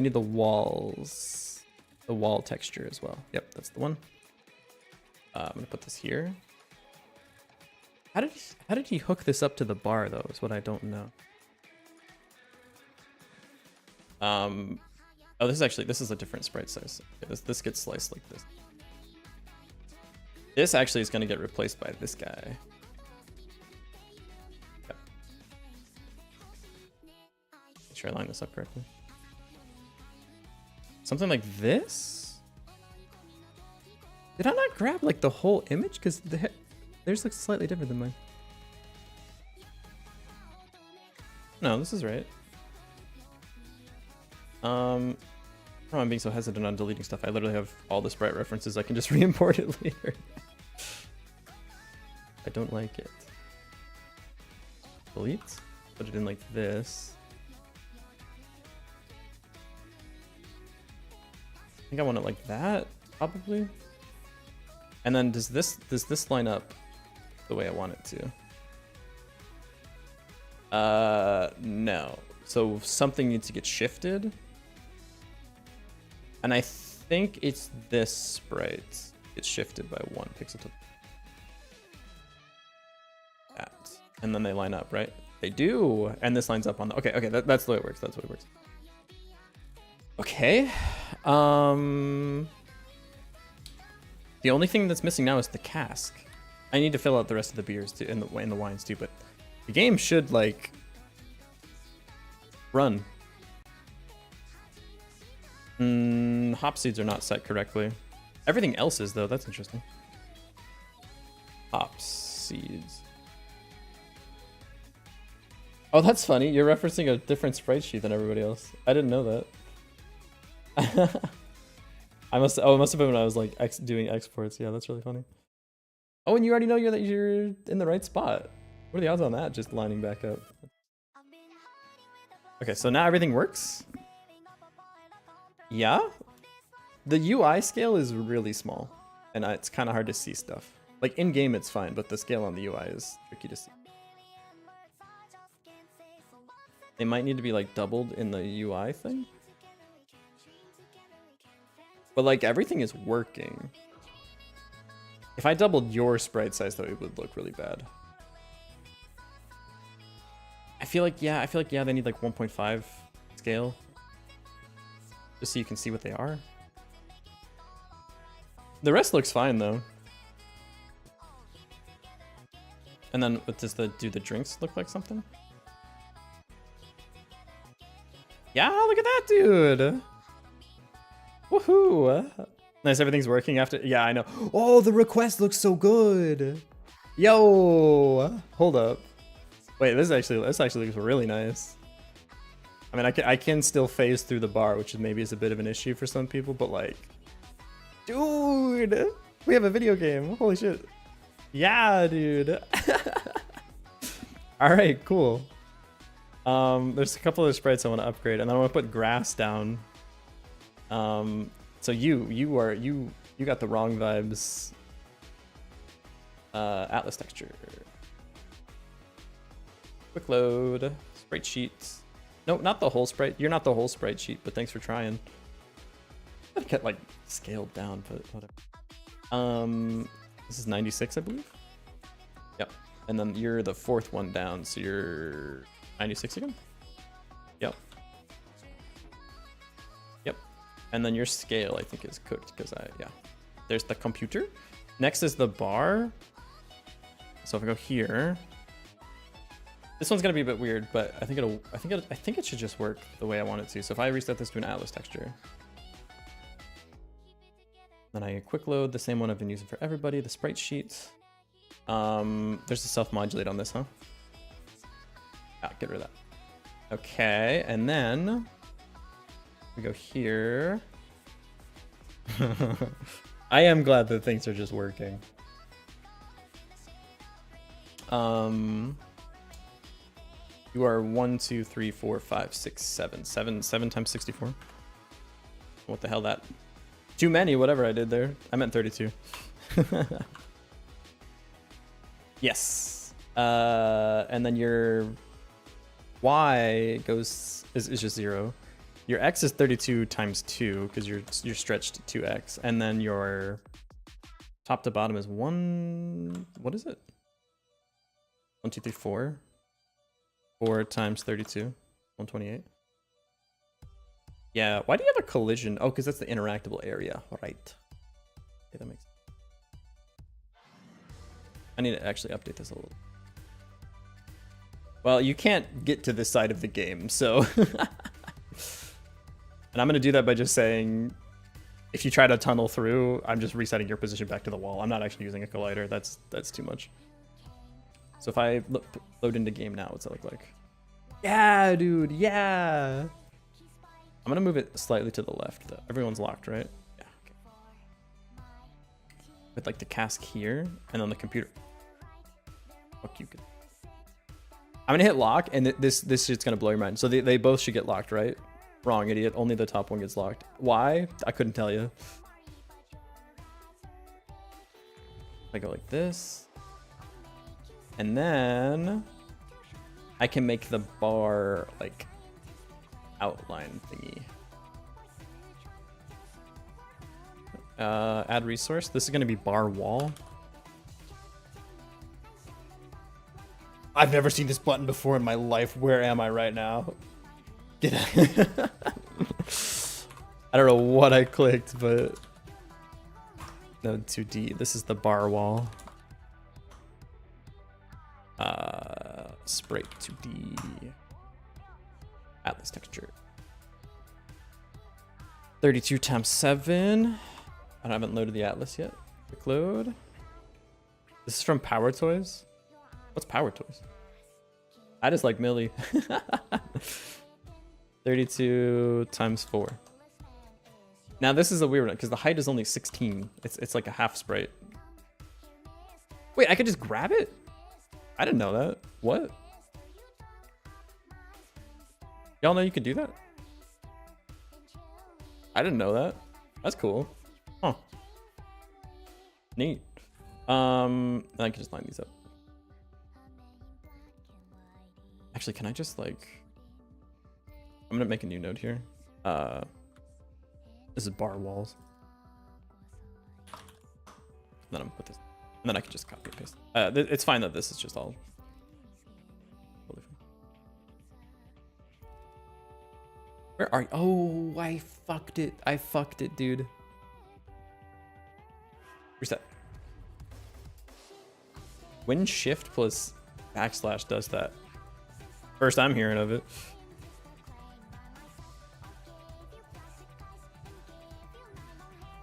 need the walls. The wall texture as well. Yep, that's the one. I'm gonna put this here. How did he hook this up to the bar though? Is what I don't know. Oh, this is a different sprite size. Okay, this gets sliced like this. This actually is gonna get replaced by this guy. Okay. Make sure I line this up correctly. Something like this? Did I not grab like the whole image? Because theirs looks slightly different than mine. No, this is right. I'm being so hesitant on deleting stuff. I literally have all the sprite references. I can just re-import it later. I don't like it. Delete. Put it in like this. I think I want it like that, probably. And then does this line up the way I want it to? No. So something needs to get shifted. And I think it's this sprite. It's shifted by 1 pixel to that. And then they line up, right? They do. And this lines up on the... Okay, that's the way it works. That's the way it works. Okay. The only thing that's missing now is the cask. I need to fill out the rest of the beers too, and the wines too, but the game should like run. Hop seeds are not set correctly. Everything else is though. That's interesting. Hop seeds. Oh, that's funny. You're referencing a different sprite sheet than everybody else. I didn't know that. I must have been when I was like doing exports. Yeah, that's really funny. Oh, and you already know that you're in the right spot. What are the odds on that just lining back up? Okay, so now everything works. Yeah, the UI scale is really small, and it's kind of hard to see stuff. Like in game, it's fine, but the scale on the UI is tricky to see. They might need to be like doubled in the UI thing. But like everything is working. If I doubled your sprite size though, it would look really bad. I feel like yeah, they need like 1.5 scale. Just so you can see what they are. The rest looks fine though. And then what does do the drinks look like something? Yeah, look at that dude. Woohoo! Nice, everything's working after. Yeah, I know. Oh, the request looks so good. Yo, hold up. Wait, this actually looks really nice. I mean, I can still phase through the bar, which maybe is a bit of an issue for some people, but like, dude, we have a video game. Holy shit. Yeah, dude. All right, cool. There's a couple of sprites I want to upgrade, and then I want to put grass down. So you got the wrong vibes. Atlas texture. Quick load. Sprite sheets. No, not the whole sprite. You're not the whole sprite sheet, but thanks for trying. I've kept like scaled down, but whatever. This is 96, I believe. Yep. And then you're the fourth one down, so you're 96 again. Yep. Yep. And then your scale, I think, is cooked because yeah. There's the computer. Next is the bar. So if I go here, this one's gonna be a bit weird, but I think it should just work the way I want it to. So if I reset this to an Atlas texture, then I quick load the same one I've been using for everybody, the sprite sheet. There's a self-modulate on this, huh? Ah, get rid of that. Okay, and then we go here. I am glad that things are just working. You are 1, 2, 3, 4, 5, 6, 7. 7 times 64. What the hell that? Too many, whatever I did there. I meant 32. Yes. And then your Y is just 0. Your X is 32 times 2 because you're stretched 2x, and then your top to bottom is 1. What is it? 1, 2, 3, 4. 4 times 32, 128. Yeah. Why do you have a collision? Oh, because that's the interactable area, right? Okay, that makes sense. I need to actually update this a little. Well, you can't get to this side of the game, so. And I'm going to do that by just saying, if you try to tunnel through, I'm just resetting your position back to the wall. I'm not actually using a collider. That's too much. So if I load into game now, what's that look like? Yeah, dude, yeah. I'm going to move it slightly to the left, though. Everyone's locked, right? Yeah, okay. With like the cask here, and then the computer. Fuck you. I'm going to hit lock, and this shit's going to blow your mind. So they both should get locked, right? Wrong, idiot. Only the top one gets locked. Why? I couldn't tell you. I go like this. And then I can make the bar like outline thingy. Add resource. This is going to be bar wall. I've never seen this button before in my life. Where am I right now? Get out. I don't know what I clicked, but no, 2D. This is the bar wall. Sprite 2D. Atlas texture. 32 times 7. I haven't loaded the Atlas yet. Quick load. This is from Power Toys. What's Power Toys? I just like Millie. 32 times 4. Now this is a weird one because the height is only 16. It's like a half sprite. Wait, I could just grab it? I didn't know that. What? Y'all know you could do that? I didn't know that. That's cool. Huh. Neat. I can just line these up. Actually, can I just like... I'm gonna make a new node here. This is bar walls. Then I'm gonna put this, and then I can just copy and paste. It's fine that this is just all. Totally fine. Where are you? Oh, I fucked it. I fucked it, dude. Reset. Win shift plus backslash does that. First I'm hearing of it.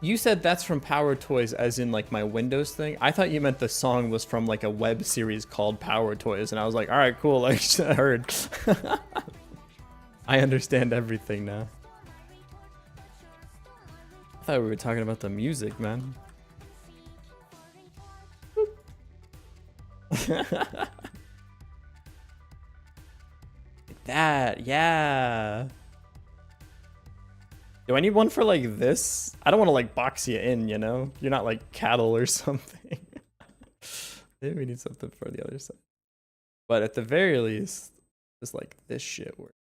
You said that's from Power Toys as in like my Windows thing. I thought you meant the song was from like a web series called Power Toys, and I was like, all right, cool. I heard. I understand everything now. I thought we were talking about the music, man. Like that, yeah. Do I need one for like this? I don't want to like box you in, you know? You're not like cattle or something. Maybe we need something for the other side. But at the very least, just like this shit works.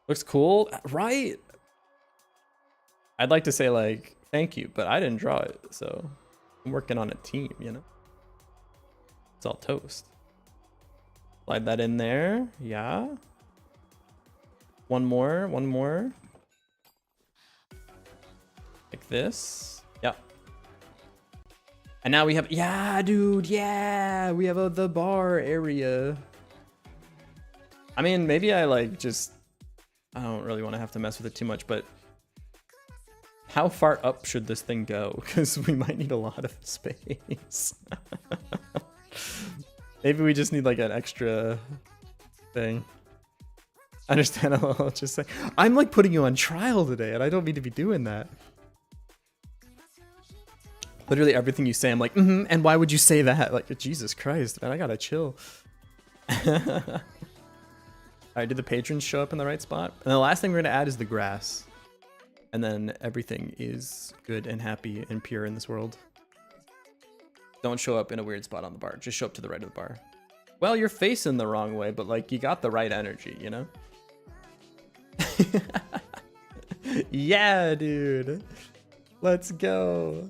Looks cool, right? I'd like to say like, thank you, but I didn't draw it. So I'm working on a team, you know? It's all toast. Slide that in there. Yeah. One more. Like this. Yep. And now we have, yeah, dude. Yeah. We have the bar area. I mean, maybe I like just, I don't really want to have to mess with it too much, but how far up should this thing go? Because we might need a lot of space. Maybe we just need like an extra thing. Understandable. I'll just say, I'm like putting you on trial today, and I don't mean to be doing that. Literally everything you say, I'm like, and why would you say that? Like, Jesus Christ, man, I gotta chill. All right, did the patrons show up in the right spot? And the last thing we're gonna add is the grass. And then everything is good and happy and pure in this world. Don't show up in a weird spot on the bar. Just show up to the right of the bar. Well, you're facing the wrong way, but like you got the right energy, you know? Yeah, dude. Let's go.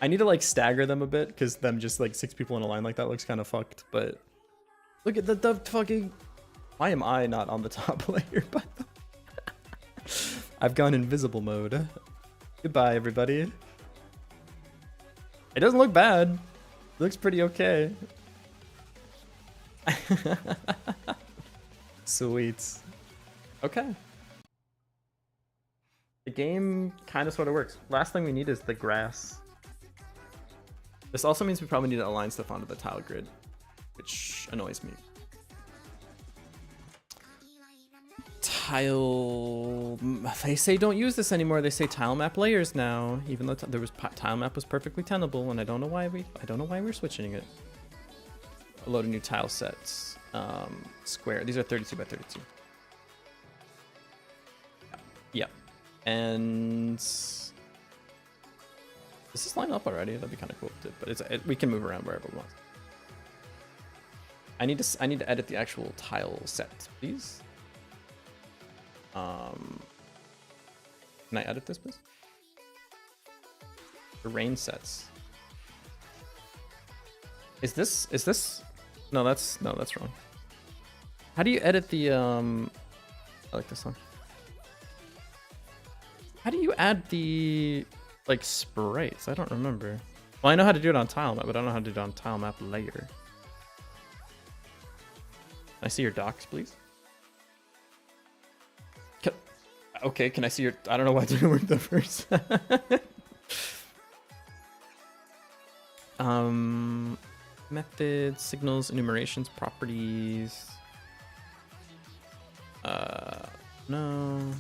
I need to like stagger them a bit because them just like 6 people in a line like that looks kind of fucked. But look at the fucking. Why am I not on the top layer? By the way? I've gone invisible mode. Goodbye, everybody. It doesn't look bad. It looks pretty okay. Sweet. Okay. The game kind of sort of works. Last thing we need is the grass. This also means we probably need to align stuff onto the tile grid, which annoys me. Tile, they say don't use this anymore. They say tile map layers now, even though there was tile map was perfectly tenable, and I don't know why we're switching it. A load of new tile sets. Square. These are 32 by 32. Yeah. And does this line up already? That'd be kind of cool, too. But we can move around wherever we want. I need to edit the actual tile set, please. Can I edit this, please? Terrain sets. Is this? No, that's wrong. How do you edit the I like this one. How do you add the like sprites? I don't remember. Well, I know how to do it on tile map, but I don't know how to do it on tile map layer. Can I see your docs, please? Okay, can I see your... I don't know why it didn't work the first. Methods, signals, enumerations, properties. No.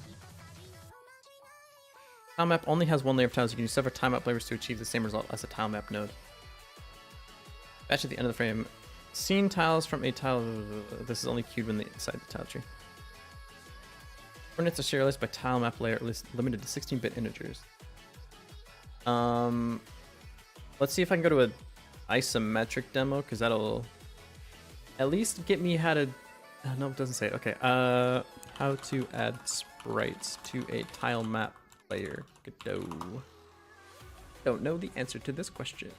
Tile map only has one layer of tiles. You can use several tile map layers to achieve the same result as a tile map node. Batch at the end of the frame. Scene tiles from a tile. This is only queued when inside the tile tree. Coordinates are serialized by tile map layer, limited to 16-bit integers. Let's see if I can go to an isometric demo, because that'll at least get me how to. No, it doesn't say. Okay. How to add sprites to a tile map layer. Godot. Don't know the answer to this question.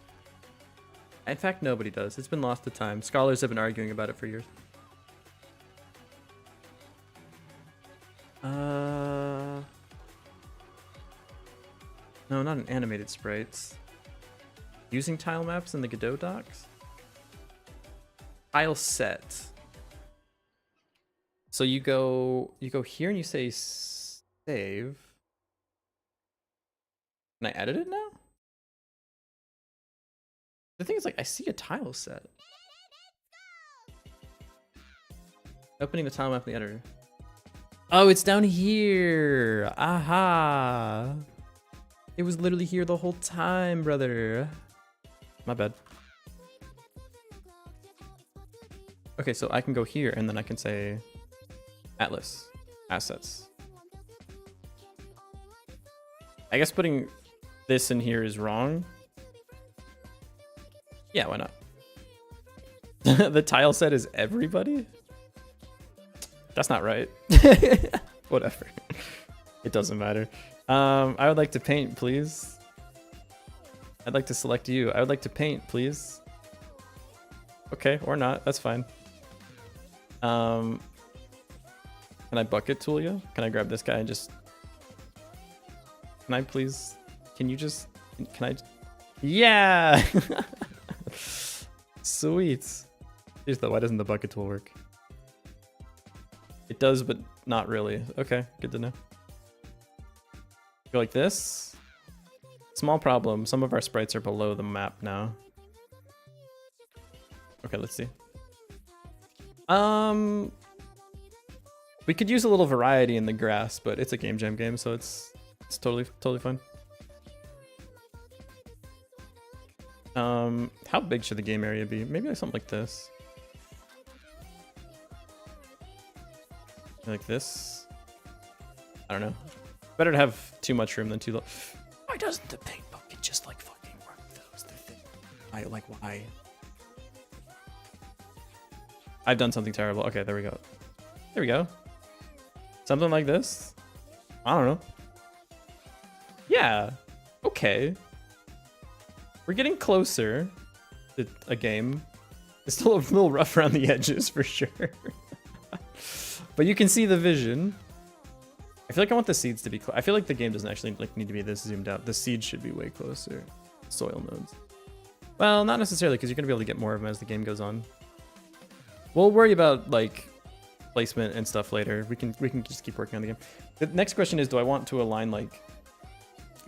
In fact, nobody does. It's been lost to time. Scholars have been arguing about it for years. No, not an animated sprites. Using tile maps in the Godot docs? Tile set. So you go here and you say save. Can I edit it now? The thing is, like, I see a tile set. Opening the tile map in the editor. Oh, it's down here. Aha. It was literally here the whole time, brother. My bad. Okay, so I can go here and then I can say Atlas, assets. I guess putting this in here is wrong. Yeah, why not? The tile set is everybody? That's not right. Whatever. It doesn't matter. I would like to paint, please. I'd like to select you. I would like to paint, please. Okay, or not. That's fine. Can I bucket tool you? Can I grab this guy and just... Can I please... Can you just... Can I... Yeah! Sweet. Here's the... Why doesn't the bucket tool work? It does, but not really. Okay, good to know. Go like this. Small problem. Some of our sprites are below the map now. Okay, let's see. We could use a little variety in the grass, but it's a game jam game, so it's totally fine. How big should the game area be? Maybe like something like this. Like this. I don't know. Better to have too much room than too low. Why doesn't the paint bucket just like fucking work? That was the thing. Why? I've done something terrible. Okay, there we go. There we go. Something like this. I don't know. Yeah. Okay. We're getting closer to a game. It's still a little rough around the edges for sure. But you can see the vision. I feel like I want the seeds to be I feel like the game doesn't actually like need to be this zoomed out. The seeds should be way closer. Soil nodes. Well, not necessarily, because you're going to be able to get more of them as the game goes on. We'll worry about like placement and stuff later. We can just keep working on the game. The next question is, do I want to align like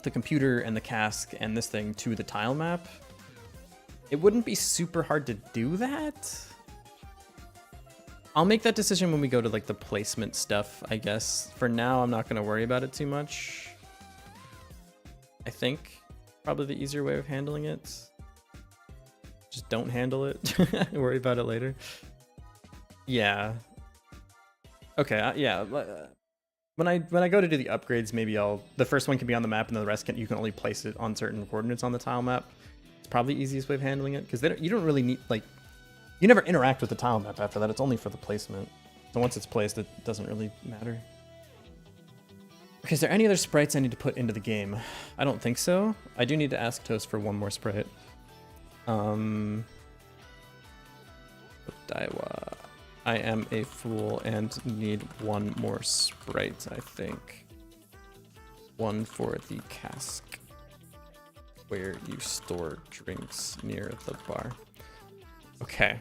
the computer and the cask and this thing to the tile map? It wouldn't be super hard to do that. I'll make that decision when we go to like the placement stuff, I guess. For now, I'm not going to worry about it too much. I think probably the easier way of handling it. Just don't handle it. Worry about it later. Yeah. Okay. Yeah. When I go to do the upgrades, maybe the first one can be on the map, and then the rest you can only place it on certain coordinates on the tile map. It's probably the easiest way of handling it, because you don't really need like. You never interact with the tile map after that. It's only for the placement. So once it's placed, it doesn't really matter. Okay, is there any other sprites I need to put into the game? I don't think so. I do need to ask Toast for one more sprite. Daiwa. I am a fool and need one more sprite, I think. One for the cask, where you store drinks near the bar. Okay.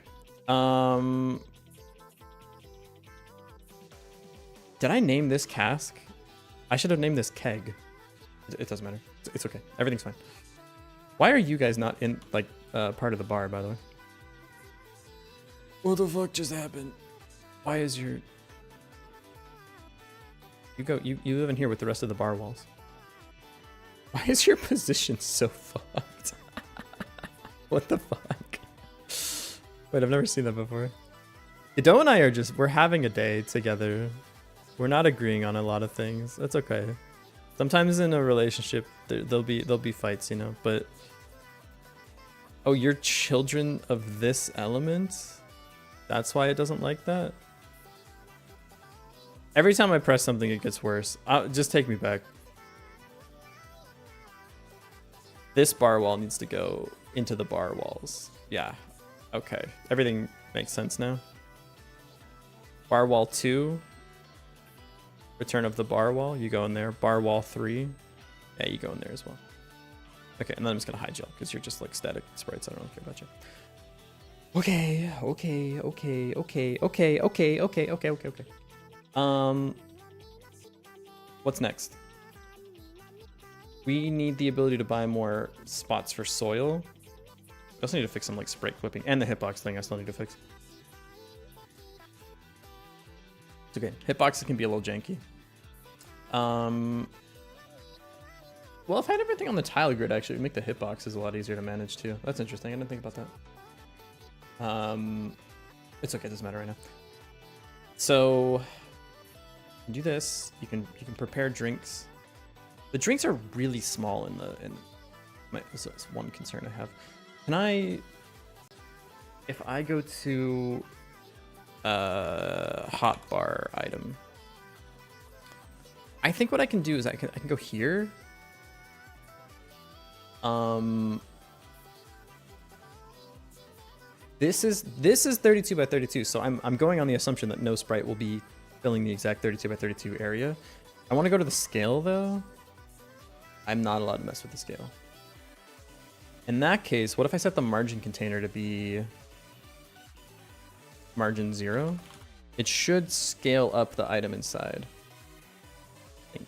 Did I name this cask? I should have named this keg. It doesn't matter. It's okay. Everything's fine. Why are you guys not in like part of the bar, by the way? What the fuck just happened? Why is your... You live in here with the rest of the bar walls. Why is your position so fucked? What the fuck? Wait, I've never seen that before. Godot and I are we're having a day together. We're not agreeing on a lot of things. That's okay. Sometimes in a relationship, there'll be fights, you know, but... Oh, you're children of this element? That's why it doesn't like that? Every time I press something, it gets worse. Just take me back. This bar wall needs to go into the bar walls. Yeah. Okay. Everything makes sense now. Bar wall 2. Return of the bar wall. You go in there. Bar wall 3. Yeah, you go in there as well. Okay, and then I'm just going to hide you because you're just like static sprites. I don't really care about you. Okay. What's next? We need the ability to buy more spots for soil. I also need to fix some like sprite clipping and the hitbox thing I still need to fix. It's okay. Hitboxes can be a little janky. Well, if I had everything on the tile grid, actually, it would make the hitboxes a lot easier to manage too. That's interesting. I didn't think about that. It's okay. It doesn't matter right now. So do this. You can prepare drinks. The drinks are really small this is one concern I have. Can I, if I go to hot bar item, I think what I can do is I can go here. This is 32 by 32, so I'm going on the assumption that no sprite will be filling the exact 32 by 32 area. I want to go to the scale though. I'm not allowed to mess with the scale. In that case, what if I set the margin container to be margin 0? It should scale up the item inside. I think.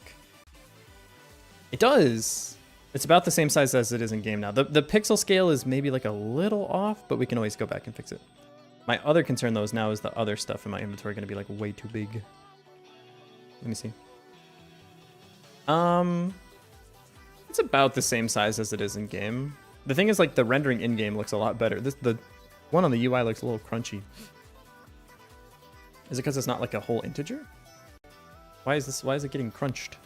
It does! It's about the same size as it is in game now. The pixel scale is maybe like a little off, but we can always go back and fix it. My other concern though is now is the other stuff in my inventory going to be like way too big. Let me see. It's about the same size as it is in game. The thing is, like, the rendering in game looks a lot better. The one on the UI looks a little crunchy. Is it because it's not like a whole integer? Why is it getting crunched?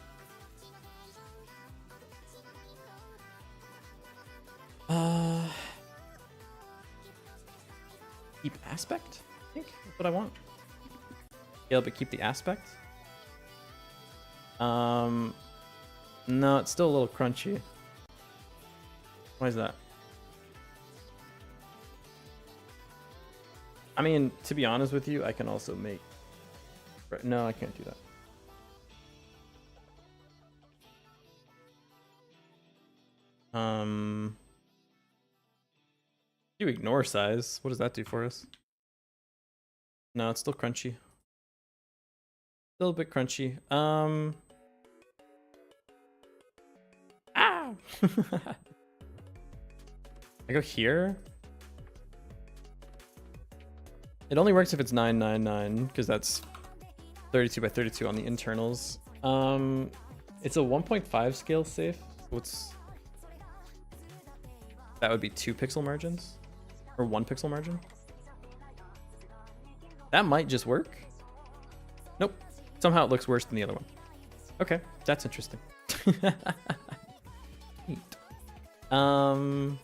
Keep aspect, I think that's what I want. Yeah, but keep the aspect. No, it's still a little crunchy. Why is that? I mean, to be honest with you, I can also make... No, I can't do that. You ignore size. What does that do for us? No, it's still crunchy. Still a bit crunchy. I go here. It only works if it's 999 because that's 32 by 32 on the internals. It's a 1.5 scale safe. That would be 2 pixel margins or 1 pixel margin. That might just work. Nope. Somehow it looks worse than the other one. Okay, that's interesting. Neat. I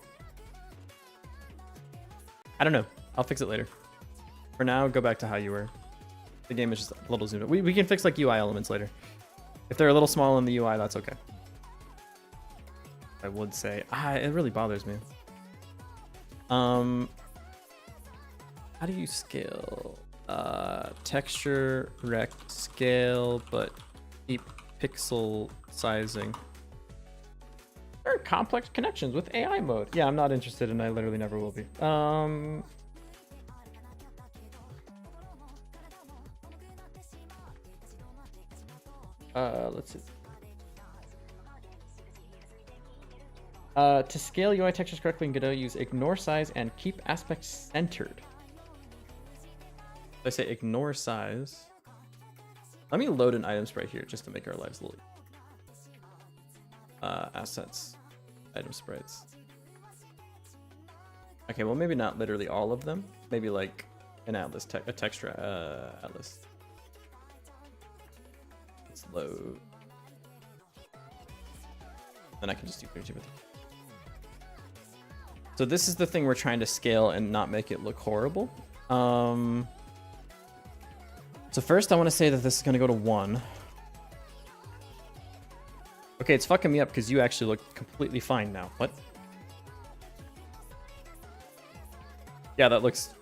don't know. I'll fix it later. For now, go back to how you were. The game is just a little zoomed in. We can fix like UI elements later. If they're a little small in the UI, that's okay. I would say, it really bothers me. How do you scale? Texture, rect, scale, but keep pixel sizing. There are complex connections with AI mode. Yeah, I'm not interested and I literally never will be. Let's see. To scale UI textures correctly in Godot, use ignore size and keep aspect centered. I say ignore size. Let me load an item spray here just to make our lives a little. Assets, item sprites. Okay, well maybe not literally all of them. Maybe like an atlas, a texture atlas. Let's load. Then I can just do 32 with it. So this is the thing we're trying to scale and not make it look horrible. So first I want to say that this is going to go to 1. Okay, it's fucking me up because you actually look completely fine now. What? Yeah, that looks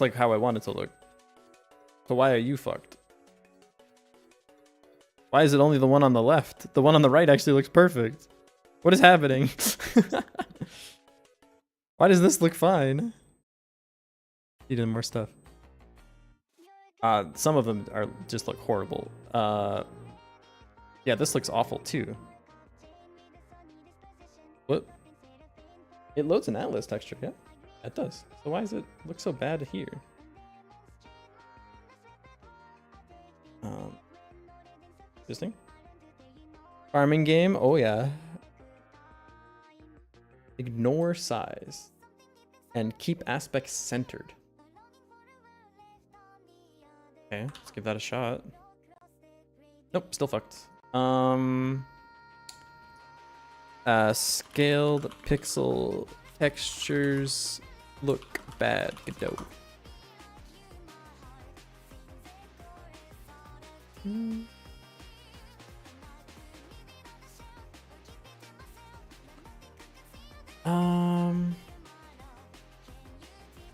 like how I want it to look. So why are you fucked? Why is it only the one on the left? The one on the right actually looks perfect. What is happening? Why does this look fine? Needed more stuff. Some of them are just look horrible. Yeah, this looks awful too. What? It loads an atlas texture, yeah? It does. So why does it look so bad here? Interesting. Farming game, oh yeah. Ignore size. And keep aspects centered. Okay, let's give that a shot. Nope, still fucked. Scaled pixel textures look bad. Godot.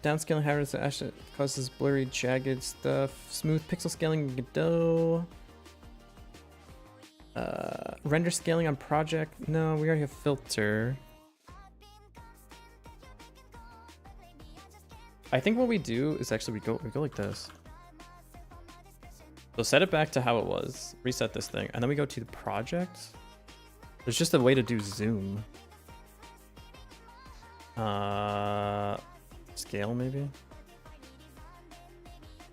Downscaling habits actually causes blurry, jagged stuff. Smooth pixel scaling, Godot. Render scaling on project. No, we already have filter. I think what we do is actually we go like this. So set it back to how it was. Reset this thing, and then we go to the project. There's just a way to do zoom. Scale maybe.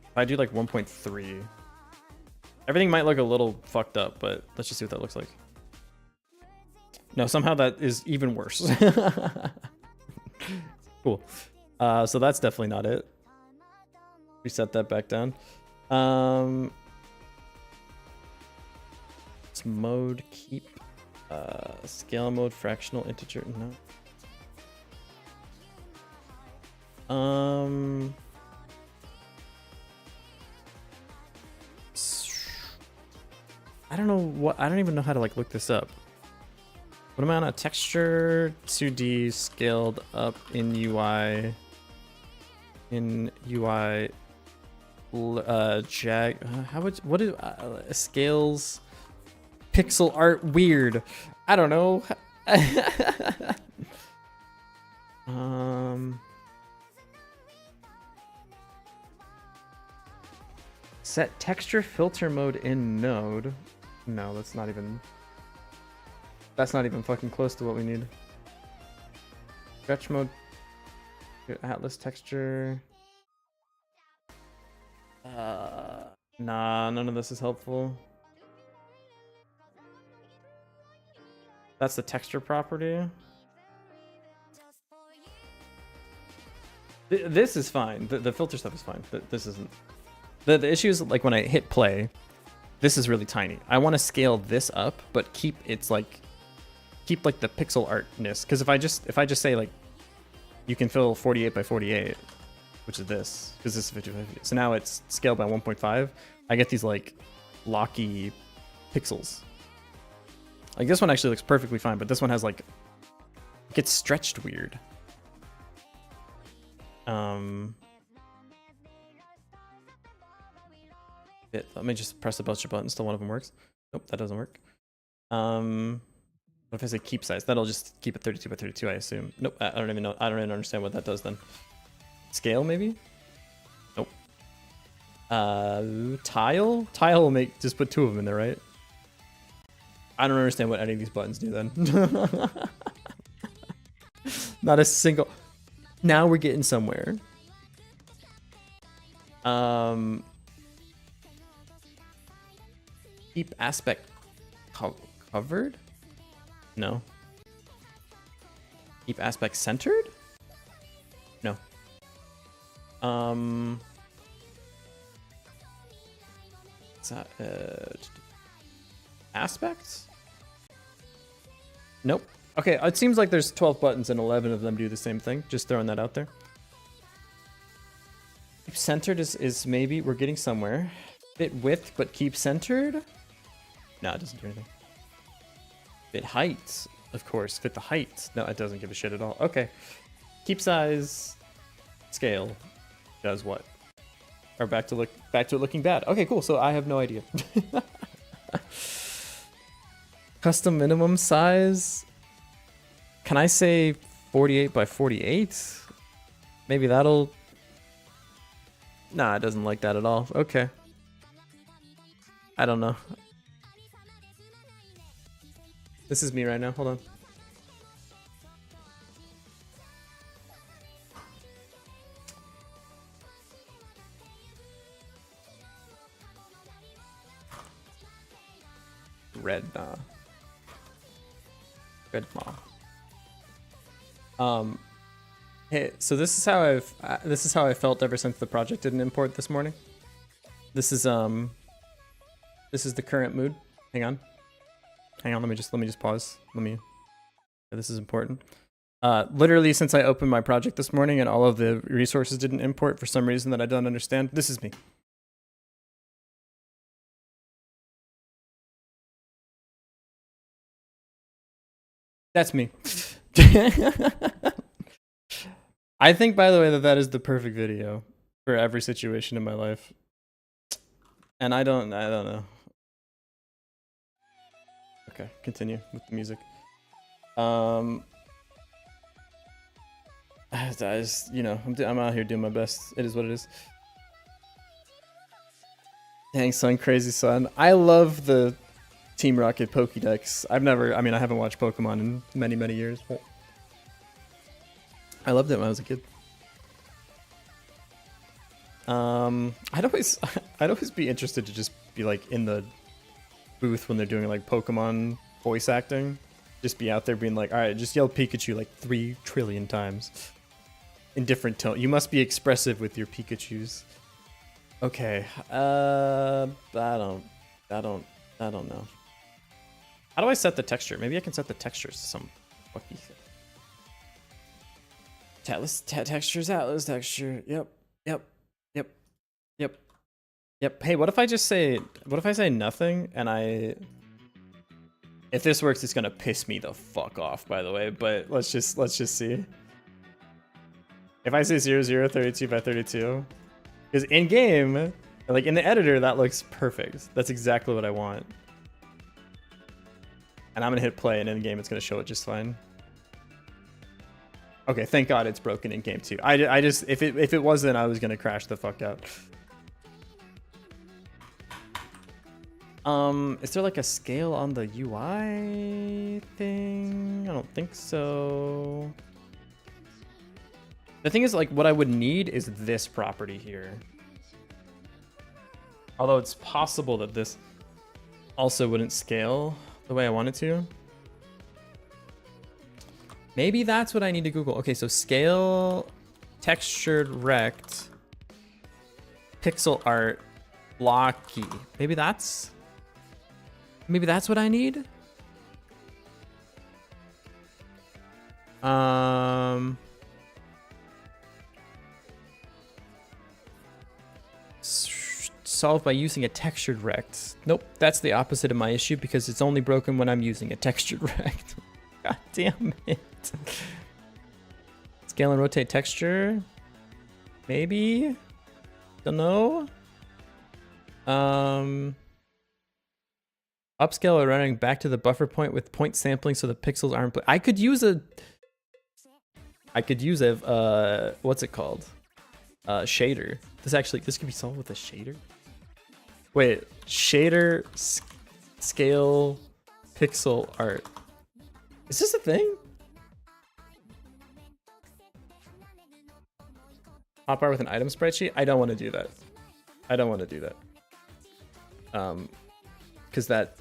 If I do like 1.3. Everything might look a little fucked up, but let's just see what that looks like. No, somehow that is even worse. Cool. So that's definitely not it. Reset that back down. It's mode keep. Scale mode fractional integer. No. I don't know what. I don't even know how to like look this up. What am I on a texture 2D scaled up in UI? In UI, jag. How would what is scales? Pixel art weird. I don't know. Set texture filter mode in node. No, that's not even fucking close to what we need. Stretch mode. Atlas texture. Nah, none of this is helpful. That's the texture property. This is fine. The filter stuff is fine. This isn't. The issue is like when I hit play, this is really tiny. I want to scale this up, but keep like the pixel artness. Because if I just say like, you can fill 48 by 48, which is this, because this is 55. So now it's scaled by 1.5. I get these like blocky pixels. Like this one actually looks perfectly fine, but this one has like, it gets stretched weird. Let me just press a bunch of buttons till one of them works. Nope, that doesn't work. What if I say keep size? That'll just keep it 32 by 32, I assume. Nope, I don't even know. I don't even understand what that does then. Scale maybe? Nope. Tile? Tile will just put 2 of them in there, right? I don't understand what any of these buttons do then. Not a single. Now we're getting somewhere. Keep aspect covered? No. Keep aspect centered? No. Is that aspects? Nope. Okay, it seems like there's 12 buttons and 11 of them do the same thing. Just throwing that out there. Keep centered is maybe we're getting somewhere. Fit width, but keep centered? No, it doesn't do anything. Fit height, of course. Fit the height. No, it doesn't give a shit at all. Okay. Keep size, scale, does what? Or back to it looking bad. Okay, cool. So I have no idea. Custom minimum size. Can I say 48 by 48? Maybe that'll... Nah, it doesn't like that at all. Okay. I don't know. This is me right now. Hold on. Red, nah. Red Ma. Hey, so this is how I felt ever since the project didn't import this morning. This is the current mood. Hang on, let me just pause. This is important. Literally since I opened my project this morning and all of the resources didn't import for some reason that I don't understand. This is me. That's me. I think, by the way, that is the perfect video for every situation in my life. And I don't know. Okay, continue with the music. I just, you know, I'm out here doing my best. It is what it is. Dang, son, crazy son. I love the Team Rocket Pokédex. I haven't watched Pokemon in many, many years, but I loved it when I was a kid. I'd always be interested to just be like in the booth when they're doing like Pokemon voice acting. Just be out there being like, all right, just yell Pikachu like 3 trillion times in different tone. You must be expressive with your Pikachus. Okay. I don't know. How do I set the texture? Maybe I can set the textures to some fucky thing. Textures, Atlas texture. Yep. Hey, what if I say nothing and if this works, it's gonna piss me the fuck off, by the way, but let's just see. If I say 0032 by 32, because in game, like in the editor, that looks perfect. That's exactly what I want. And I'm gonna hit play, and in game, it's gonna show it just fine. Okay, thank God it's broken in game too. I just if it wasn't, I was gonna crash the fuck out. Is there like a scale on the UI thing? I don't think so. The thing is, like, what I would need is this property here. Although it's possible that this also wouldn't scale the way I want it to. Maybe that's what I need to Google. Okay, so scale, textured rect, pixel art, blocky. Maybe that's what I need. Solved by using a textured rect. Nope, that's the opposite of my issue because it's only broken when I'm using a textured rect. God damn it. Scale and rotate texture. Maybe. Don't know. Upscale or running back to the buffer point with point sampling so the pixels aren't. I could use a what's it called? Shader. This could be solved with a shader. Wait, shader scale pixel art. Is this a thing? Hop art with an item sprite sheet? I don't want to do that. because that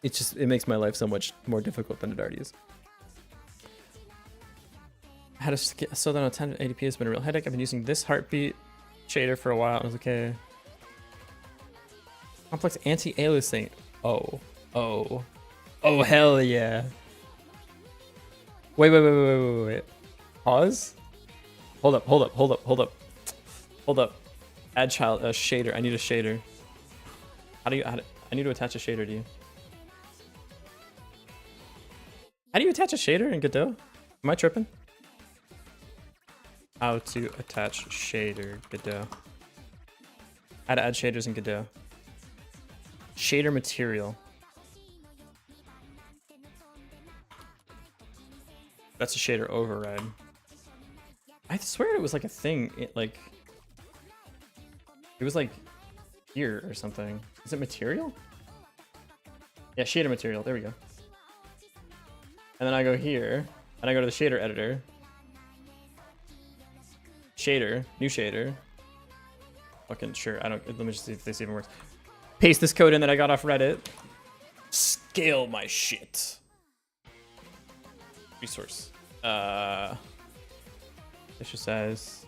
it makes my life so much more difficult than it already is. How to slow down on 1080p has been a real headache. I've been using this heartbeat shader for a while. I was like, okay. Complex anti-aliasing. Oh, hell yeah. Wait. Pause. Hold up. Add child a shader. I need a shader. I need to attach a shader to you. How do you attach a shader in Godot? Am I tripping? How to attach shader Godot. How to add shaders in Godot. Shader material. That's a shader override. I swear it was like a thing. It was like here or something. Is it material? Yeah, shader material. There we go. And then I go here, and I go to the shader editor. Shader, new shader. Fucking sure. Let me just see if this even works. Paste this code in that I got off Reddit. Scale my shit. Resource. Issue size.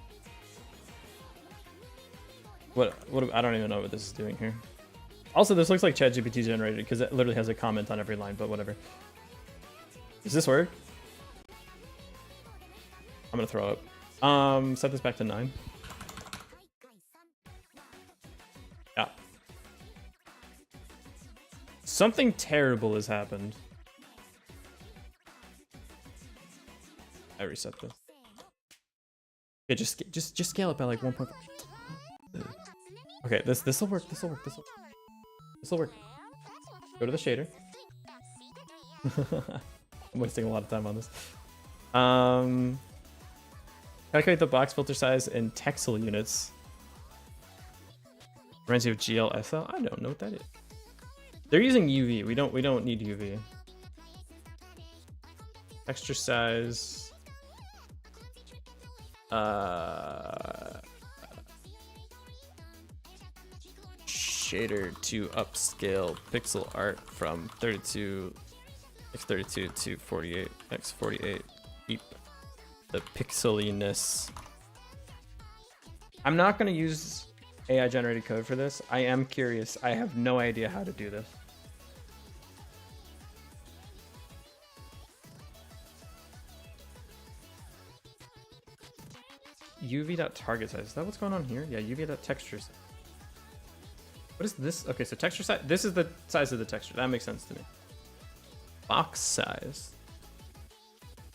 What I don't even know what this is doing here. Also, this looks like ChatGPT generated because it literally has a comment on every line, but whatever. Does this work? I'm gonna throw up. Set this back to 9. Yeah. Something terrible has happened. I reset this. Okay, just scale it by like 1.5. Okay, this will work. This will work. Go to the shader. I'm wasting a lot of time on this. Calculate the box filter size in texel units. Reminds you of GLSL? I don't know what that is. They're using UV. We don't need UV. Texture size. Shader to upscale pixel art from 32 x32 to 48 x48. Keep the pixeliness. I'm not going to use AI generated code for this. I am curious. I have no idea how to do this. UV.target size. Is that what's going on here? Yeah, UV.texture size. What is this? Okay, so texture size. This is the size of the texture. That makes sense to me. Box size.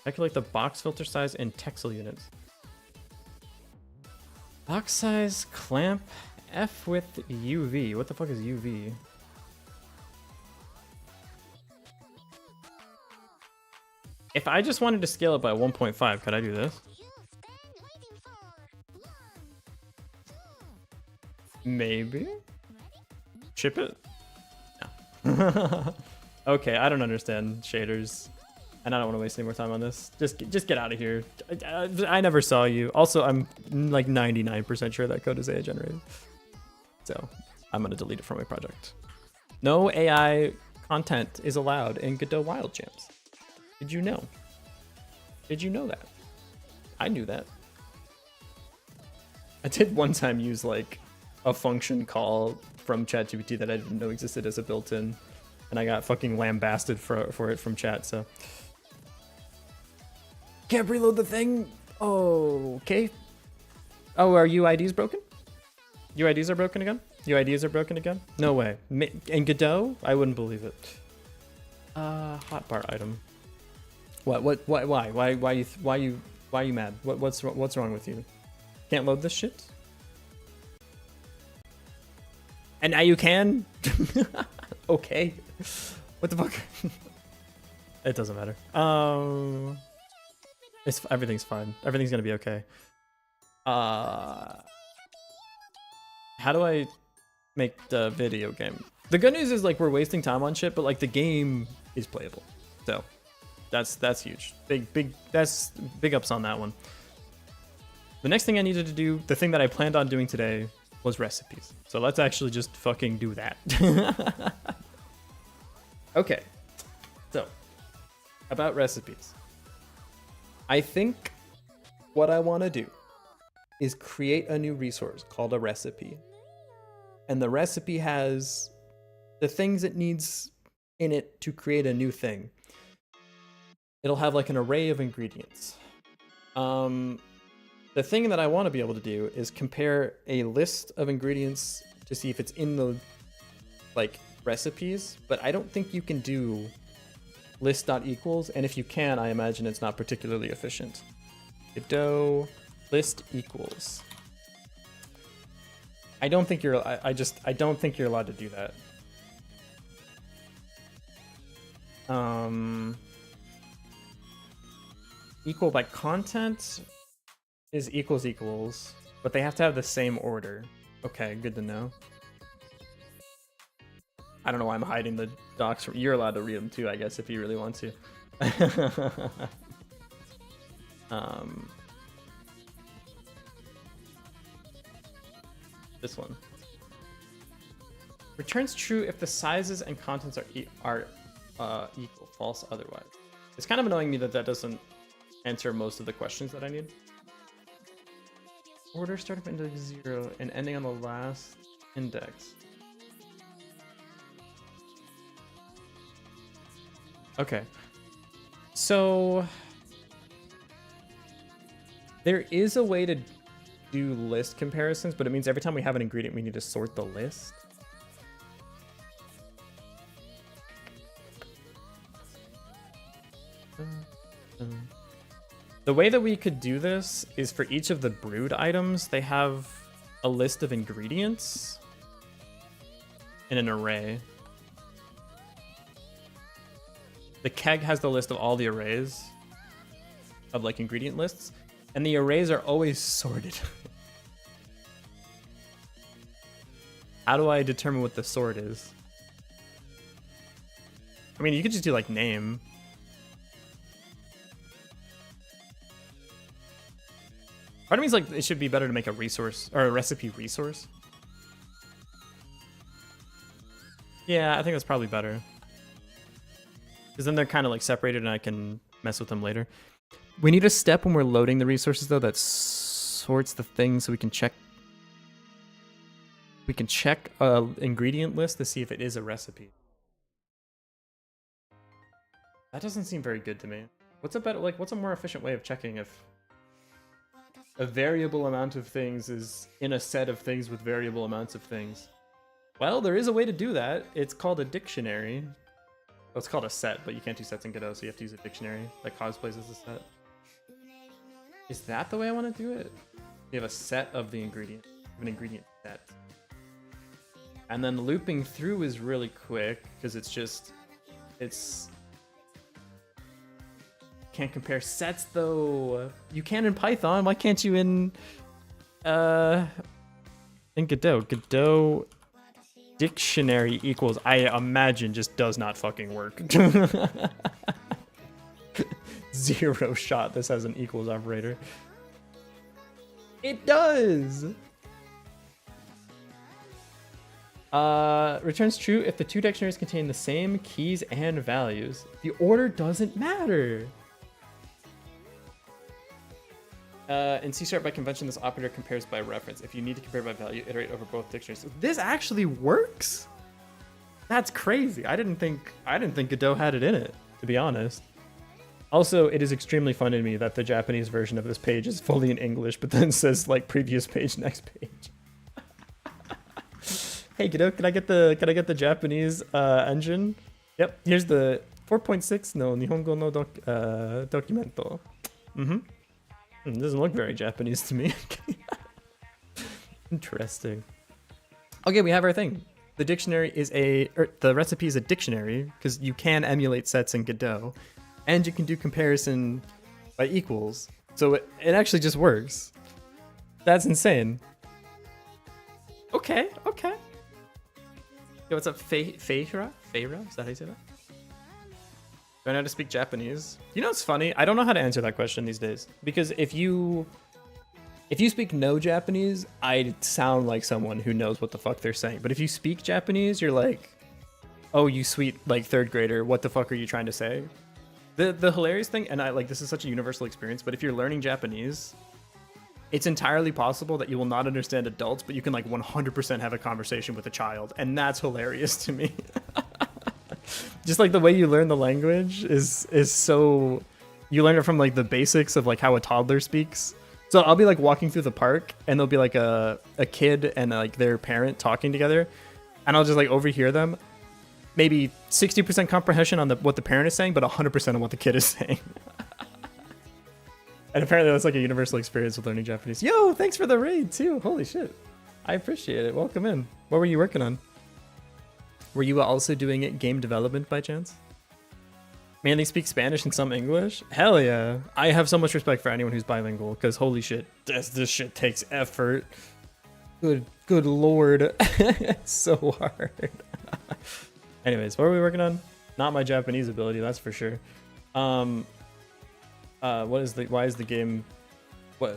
Calculate the box filter size in texel units. Box size, clamp, F with UV. What the fuck is UV? If I just wanted to scale it by 1.5, could I do this? Maybe? Ship it? No. Okay, I don't understand shaders. And I don't want to waste any more time on this. Just get out of here. I never saw you. Also, I'm like 99% sure that code is AI generated. So I'm going to delete it from my project. No AI content is allowed in Godot Wild Champs. Did you know? Did you know that? I knew that. I did one time use like a function call from ChatGPT that I didn't know existed as a built-in. And I got fucking lambasted for it from chat, so. Can't reload the thing. Oh, okay. Oh, are UIDs broken? UIDs are broken again? UIDs are broken again? No way. In Godot? I wouldn't believe it. Hotbar item. What? Why? Why you mad? What's wrong with you? Can't load this shit? And now you can? Okay. What the fuck? It doesn't matter. Everything's fine. Everything's gonna be okay. How do I make the video game? The good news is like we're wasting time on shit, but like the game is playable. So that's huge. That's big ups on that one. The next thing I needed to do, the thing that I planned on doing today, was recipes. So let's actually just fucking do that. Okay, so about recipes. I think what I want to do is create a new resource called a recipe. And the recipe has the things it needs in it to create a new thing. It'll have like an array of ingredients. The thing that I want to be able to do is compare a list of ingredients to see if it's in the like recipes, but I don't think you can do list.equals, and if you can, I imagine it's not particularly efficient. Godot list equals. I don't think you're I don't think you're allowed to do that. Equal by content is equals, but they have to have the same order. Okay, good to know. I don't know why I'm hiding the docs from. You're allowed to read them too, I guess, if you really want to. This one returns true if the sizes and contents are equal. False otherwise. It's kind of annoying me that doesn't answer most of the questions that I need. Order starting from index 0 and ending on the last index. Okay, so there is a way to do list comparisons, but it means every time we have an ingredient, we need to sort the list. The way that we could do this is for each of the brewed items, they have a list of ingredients in an array. The keg has the list of all the arrays of like ingredient lists, and the arrays are always sorted. How do I determine what the sort is? I mean, you could just do like name. Part of me is like, it should be better to make a resource or a recipe resource. Yeah, I think that's probably better. Because then they're kind of like separated and I can mess with them later. We need a step when we're loading the resources though that sorts the things so we can check. We can check a ingredient list to see if it is a recipe. That doesn't seem very good to me. What's a better, like, what's a more efficient way of checking if a variable amount of things is in a set of things with variable amounts of things? Well, there is a way to do that. It's called a dictionary. Well, it's called a set, but you can't do sets in Godot, so you have to use a dictionary that cosplays as a set. Is that the way I want to do it? You have a set of the ingredient, an ingredient set. And then looping through is really quick, because it's... Can't compare sets, though. You can in Python, why can't you in Godot? Godot... Dictionary equals, I imagine, just does not fucking work. Zero shot this has an equals operator. It does! Returns true if the two dictionaries contain the same keys and values. The order doesn't matter. In C# by convention, this operator compares by reference. If you need to compare by value, iterate over both dictionaries. This actually works. That's crazy. I didn't think Godot had it in it, to be honest. Also, it is extremely funny to me that the Japanese version of this page is fully in English, but then says like previous page, next page. Hey Godot, can I get the Japanese engine? Yep. Here's the 4.6 no Nihongo no documento. It doesn't look very Japanese to me. Interesting. Okay, we have our thing. The dictionary is the recipe is a dictionary because you can emulate sets in Godot, and you can do comparison by equals. So it actually just works. That's insane. Okay. Yo, what's up, Feira? Is that how you say that? Do I know how to speak Japanese? You know what's funny? I don't know how to answer that question these days. Because if you speak no Japanese, I sound like someone who knows what the fuck they're saying. But if you speak Japanese, you're like, oh, you sweet like third grader, what the fuck are you trying to say? The hilarious thing, and I like this is such a universal experience, but if you're learning Japanese, it's entirely possible that you will not understand adults, but you can like 100% have a conversation with a child, and that's hilarious to me. Just like the way you learn the language is so, you learn it from like the basics of like how a toddler speaks. So I'll be like walking through the park, and there'll be like a kid and like their parent talking together, and I'll just like overhear them. Maybe 60% comprehension on what the parent is saying, but 100% on what the kid is saying. And apparently that's like a universal experience with learning Japanese. Yo, thanks for the raid too. Holy shit. I appreciate it. Welcome in. What were you working on? Were you also doing it game development by chance? Mainly speak Spanish and some English? Hell yeah. I have so much respect for anyone who's bilingual, because holy shit, this shit takes effort. Good lord. It's so hard. Anyways, what are we working on? Not my Japanese ability, that's for sure. Why is the game, why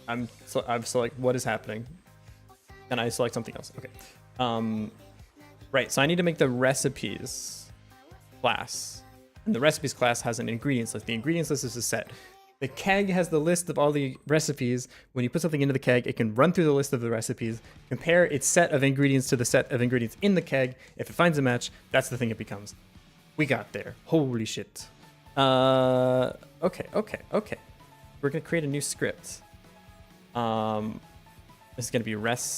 I'm select, what is happening? And I select something else. Okay. Right, so I need to make the recipes class. And the recipes class has an ingredients list. The ingredients list is a set. The keg has the list of all the recipes. When you put something into the keg, it can run through the list of the recipes, compare its set of ingredients to the set of ingredients in the keg. If it finds a match, that's the thing it becomes. We got there. Holy shit. Okay. We're gonna create a new script. This is gonna be recipe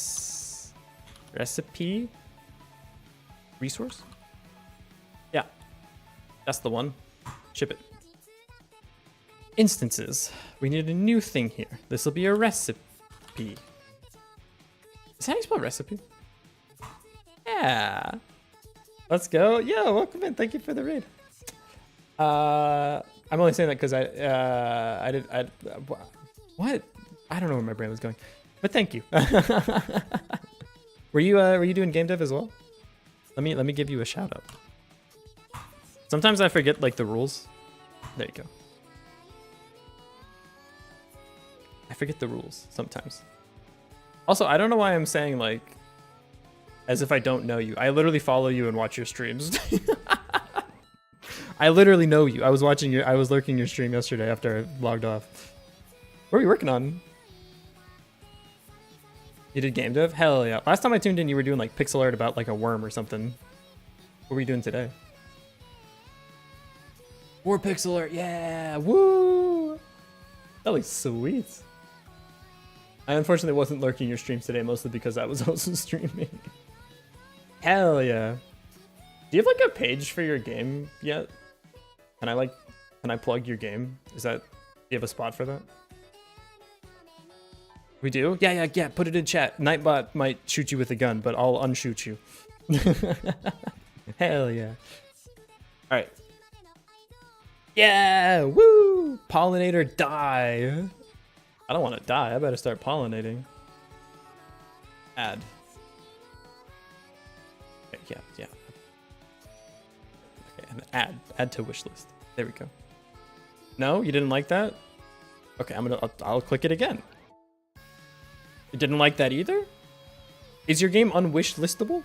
resource. Yeah, that's the one. Ship it. Instances. We need a new thing here. This will be a recipe. Is that how you spell recipe? Yeah. Let's go. Yo, welcome in. Thank you for the raid. I'm only saying that because what? I don't know where my brain was going, but thank you. Were you doing game dev as well? Let me give you a shout out. Sometimes I forget like the rules. There you go. I forget the rules sometimes. Also, I don't know why I'm saying like as if I don't know you. I literally follow you and watch your streams. I literally know you. I was lurking your stream yesterday after I logged off. What are you working on? You did game dev? Hell yeah. Last time I tuned in, you were doing like pixel art about like a worm or something. What were you doing today? More pixel art, yeah! Woo! That looks sweet. I unfortunately wasn't lurking your streams today, mostly because I was also streaming. Hell yeah. Do you have like a page for your game yet? Can I plug your game? Do you have a spot for that? We do? Yeah, put it in chat. Nightbot might shoot you with a gun, but I'll unshoot you. Hell yeah. Alright. Yeah! Woo! Pollinator die! I don't want to die. I better start pollinating. Add. Okay, yeah. Okay, and add to wish list. There we go. No, you didn't like that? Okay, I'll click it again. You didn't like that either? Is your game unwish listable?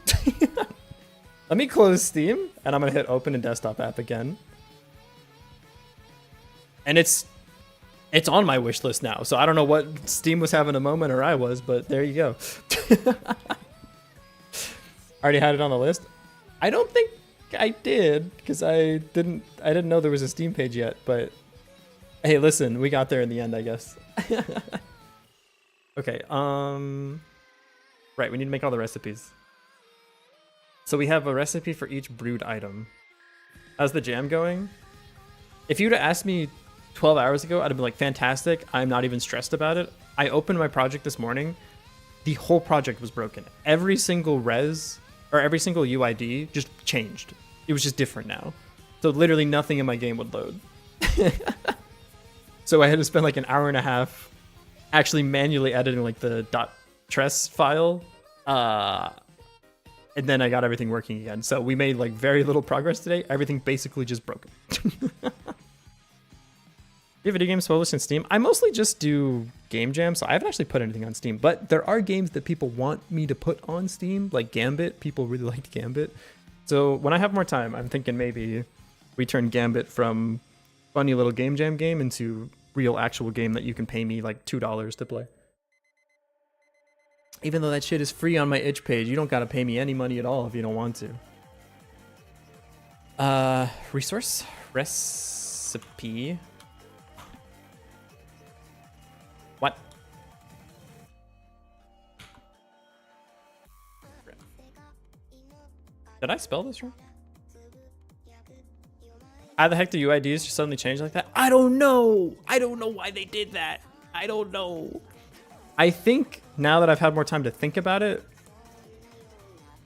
Let me close Steam, and I'm gonna hit open in desktop app again. And it's on my wish list now, so I don't know what Steam was having a moment or I was, but there you go. Already had it on the list? I don't think I did, because I didn't know there was a Steam page yet, but hey, listen, we got there in the end, I guess. Okay, right, we need to make all the recipes. So we have a recipe for each brewed item. How's the jam going? If you'd have asked me 12 hours ago, I'd have been like, fantastic, I'm not even stressed about it. I opened my project this morning, the whole project was broken. Every single res, or every single UID just changed. It was just different now. So literally nothing in my game would load. So I had to spend like an hour and a half actually manually editing like the .tres file. And then I got everything working again. So we made like very little progress today. Everything basically just broke. You have video games published in Steam? I mostly just do Game Jam, so I haven't actually put anything on Steam. But there are games that people want me to put on Steam, like Gambit. People really liked Gambit. So when I have more time, I'm thinking maybe we turn Gambit from funny little Game Jam game into real actual game that you can pay me like $2 to play. Even though that shit is free on my itch page, you don't gotta pay me any money at all if you don't want to. Resource? Recipe? What? Did I spell this wrong? How the heck do UIDs just suddenly change like that? I don't know. I don't know why they did that. I don't know. I think now that I've had more time to think about it,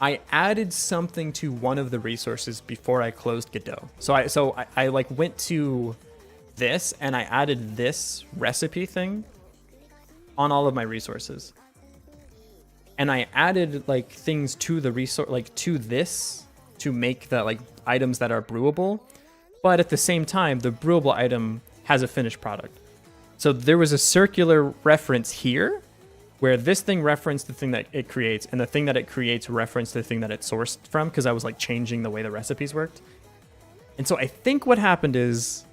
I added something to one of the resources before I closed Godot. So I like went to this and I added this recipe thing on all of my resources. And I added like things to the resource, like to this, to make the like items that are brewable. But at the same time, the brewable item has a finished product. So there was a circular reference here where this thing referenced the thing that it creates, and the thing that it creates referenced the thing that it sourced from, because I was like changing the way the recipes worked. And so I think what happened is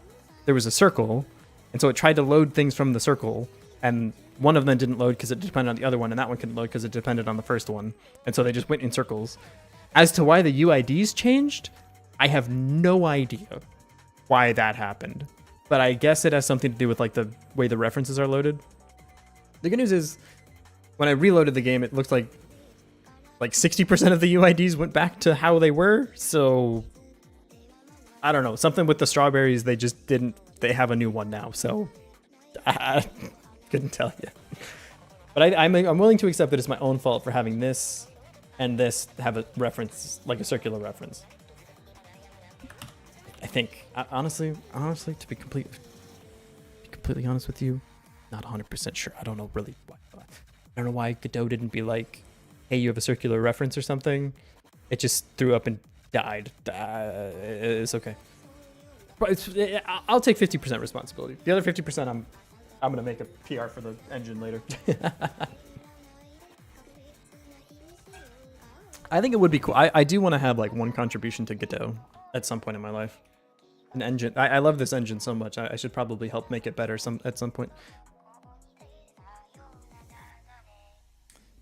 there was a circle, and so it tried to load things from the circle, and one of them didn't load because it depended on the other one, and that one couldn't load because it depended on the first one. And so they just went in circles. As to why the UIDs changed, I have no idea why that happened. But I guess it has something to do with like the way the references are loaded. The good news is, when I reloaded the game, it looked like 60% of the UIDs went back to how they were. So I don't know, something with the strawberries, they just didn't, they have a new one now. So I couldn't tell you. But I'm willing to accept that it's my own fault for having this and this have a reference, like a circular reference. I think, honestly, to be completely honest with you, not 100% sure. I don't know really why. I don't know why Godot didn't be like, hey, you have a circular reference or something. It just threw up and died. It's okay. But I'll take 50% responsibility. The other 50%, I'm gonna make a PR for the engine later. I think it would be cool. I do want to have like one contribution to Godot at some point in my life. An engine. I love this engine so much. I should probably help make it better at some point.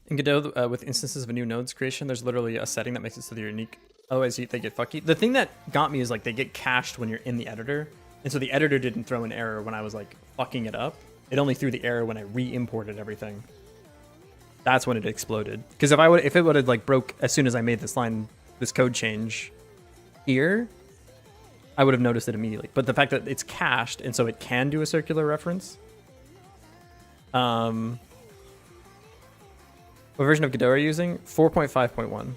In Godot, with instances of a new node's creation, there's literally a setting that makes it so they're unique. Otherwise, they get fucky. The thing that got me is like they get cached when you're in the editor. And so the editor didn't throw an error when I was like fucking it up. It only threw the error when I re-imported everything. That's when it exploded. Because if it would have like broke as soon as I made this code change here, I would have noticed it immediately. But the fact that it's cached and so it can do a circular reference. What version of Godot are you using? 4.5.1.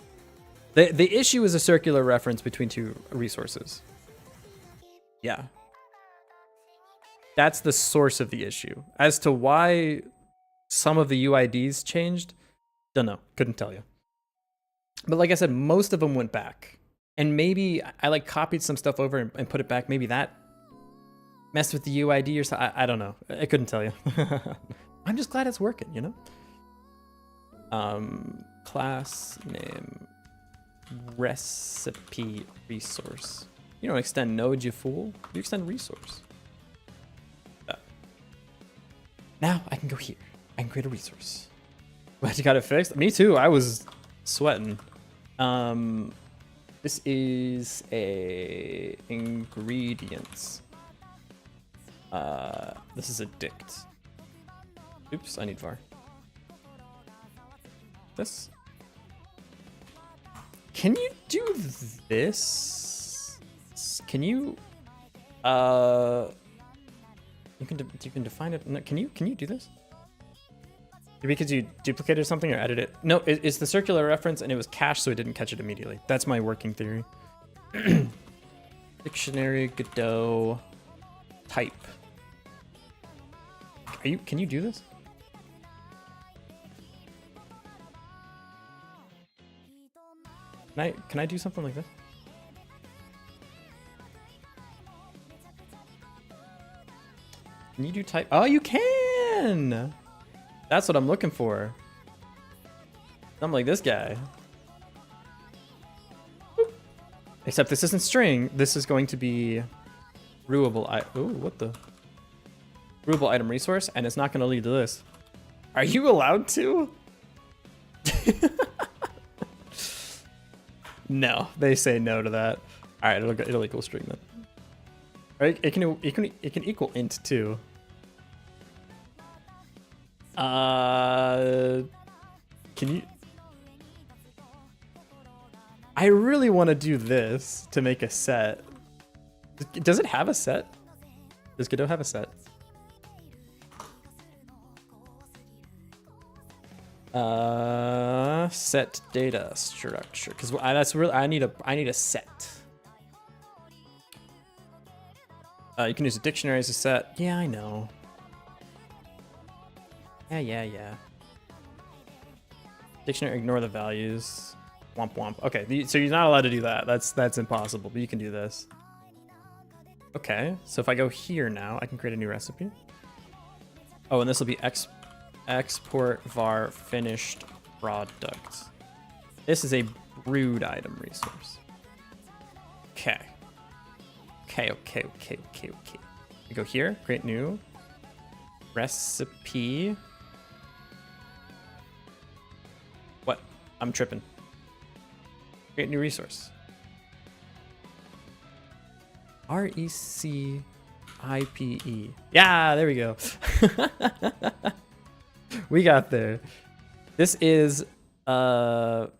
The issue is a circular reference between two resources. Yeah. That's the source of the issue. As to why some of the UIDs changed, don't know. Couldn't tell you. But like I said, most of them went back. And maybe I like copied some stuff over and put it back. Maybe that messed with the UID or something. I don't know. I couldn't tell you. I'm just glad it's working, you know? Class name recipe resource. You don't extend node, you fool. You extend resource. Now I can go here. I can create a resource. But you got it fixed? Me too. I was sweating. This is a ingredients. This is a dict. Oops, I need var. This. Can you do this? Can you? You can define it. No, can you do this? Because you duplicated something or edited it? No, it's the circular reference and it was cached, so it didn't catch it immediately. That's my working theory. Dictionary Godot type. Can you do this? Can I do something like this? Can you do type? Oh, you can! That's what I'm looking for. I'm like this guy. Except this isn't string. This is going to be brewable. Ooh, what the? Brewable item resource, and it's not going to lead to this. Are you allowed to? No, they say no to that. All right, it'll equal string then. Right? It can equal int too. Can you? I really want to do this to make a set. Does it have a set? Does Godot have a set? Set data structure, because that's really I need a set. You can use a dictionary as a set. Yeah, I know. Yeah. Dictionary, ignore the values. Womp womp. Okay, so you're not allowed to do that. That's impossible, but you can do this. Okay, so if I go here now, I can create a new recipe. Oh, and this will be export var finished product. This is a brewed item resource. Okay. We go here, create new recipe. What? I'm tripping. Create new resource. RECIPE. Yeah, there we go. We got there. This is the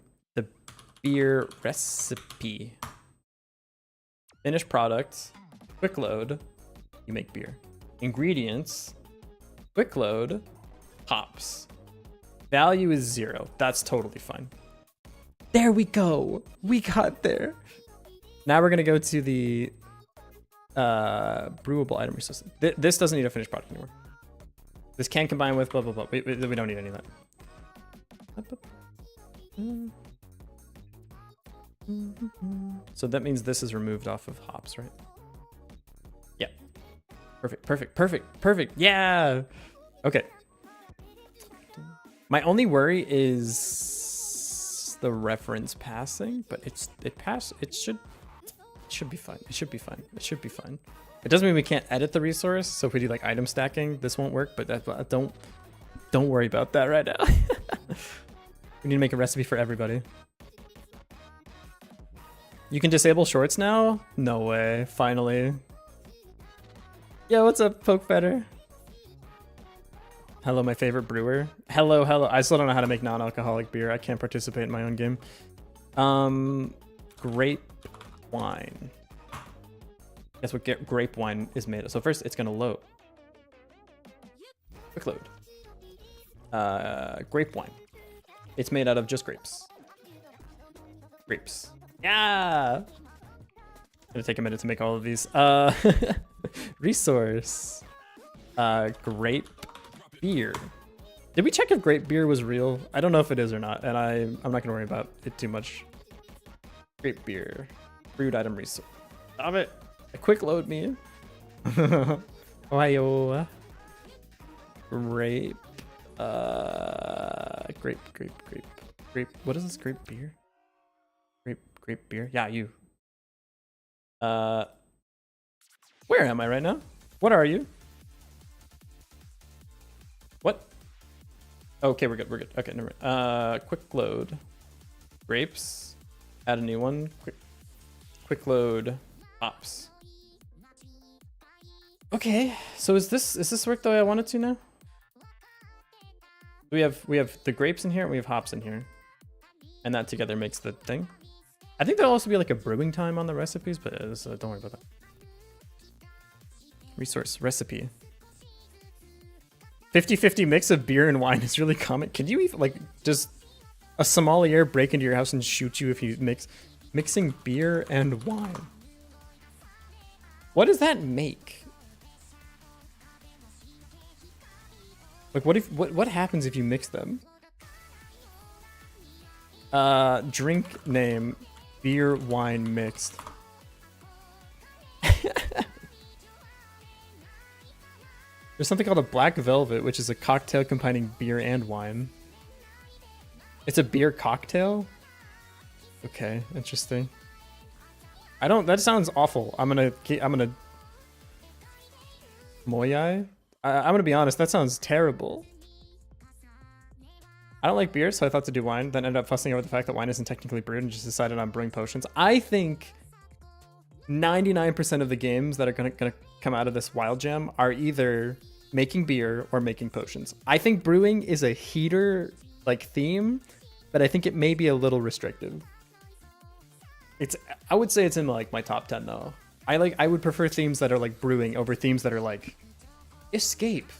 beer recipe. Finished product. Quick load. You make beer. Ingredients. Quick load. Hops. Value is 0. That's totally fine. There we go. We got there. Now we're gonna go to the brewable item resource. This doesn't need a finished product anymore. This can combine with blah blah blah. We don't need any of that. So that means this is removed off of hops, right? Yeah. Perfect. Yeah. Okay. My only worry is the reference passing, but it should be fine. It should be fine. It doesn't mean we can't edit the resource. So if we do like item stacking, this won't work, but don't worry about that right now. We need to make a recipe for everybody. You can disable shorts now? No way, finally. Yo, what's up, Poke Better? Hello, my favorite brewer. Hello. I still don't know how to make non-alcoholic beer. I can't participate in my own game. Grape wine. Guess what grape wine is made of. So first, it's gonna load. Quick load. Grape wine. It's made out of just grapes. Yeah! Gonna take a minute to make all of these. Resource. Grape beer. Did we check if grape beer was real? I don't know if it is or not, and I'm not gonna worry about it too much. Grape beer. Brewed item resource. Stop it! A quick load me. Ohio. Grape. Grape. What is this? Grape beer? Grape beer? Yeah, you. Where am I right now? What are you? What? Okay, we're good. Okay, never mind. Quick load. Grapes. Add a new one. Quick load. Hops. Okay, so is this work the way I want it to now? We have the grapes in here and we have hops in here. And that together makes the thing. I think there'll also be like a brewing time on the recipes, but don't worry about that. Resource, recipe. 50-50 mix of beer and wine is really common. Can you even, like, just a sommelier break into your house and shoot you if you mixing beer and wine? What does that make? Like, what happens if you mix them? Drink name, beer, wine mixed. There's something called a black velvet, which is a cocktail combining beer and wine. It's a beer cocktail? Okay, interesting. I don't, that sounds awful. I'm gonna Moyai? I'm gonna be honest, that sounds terrible. I don't like beer, so I thought to do wine, then ended up fussing over the fact that wine isn't technically brewed and just decided on brewing potions. I think 99% of the games that are gonna come out of this Wild Jam are either making beer or making potions. I think brewing is a heater like theme, but I think it may be a little restrictive. I would say it's in like my top 10 though. I would prefer themes that are like brewing over themes that are like escape.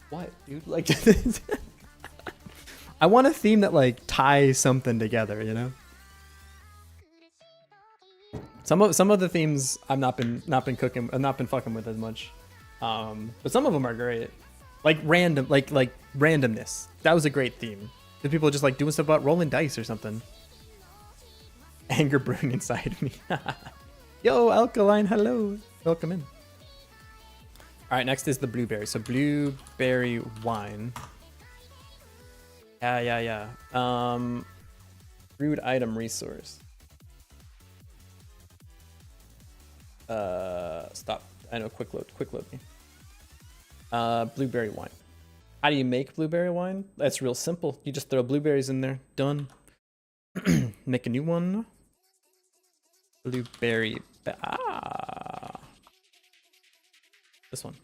What, dude? Like I want a theme that like ties something together, you know? Some of the themes I've not been fucking with as much. But some of them are great. Like random like randomness. That was a great theme. The people just like doing stuff about rolling dice or something. Anger brewing inside me. Yo, Alkaline, hello. Welcome in. All right, next is the blueberry. So blueberry wine. Yeah. Brewed item resource. Stop. I know, quick load me. Blueberry wine. How do you make blueberry wine? That's real simple. You just throw blueberries in there. Done. Make a new one. Blueberry. This one.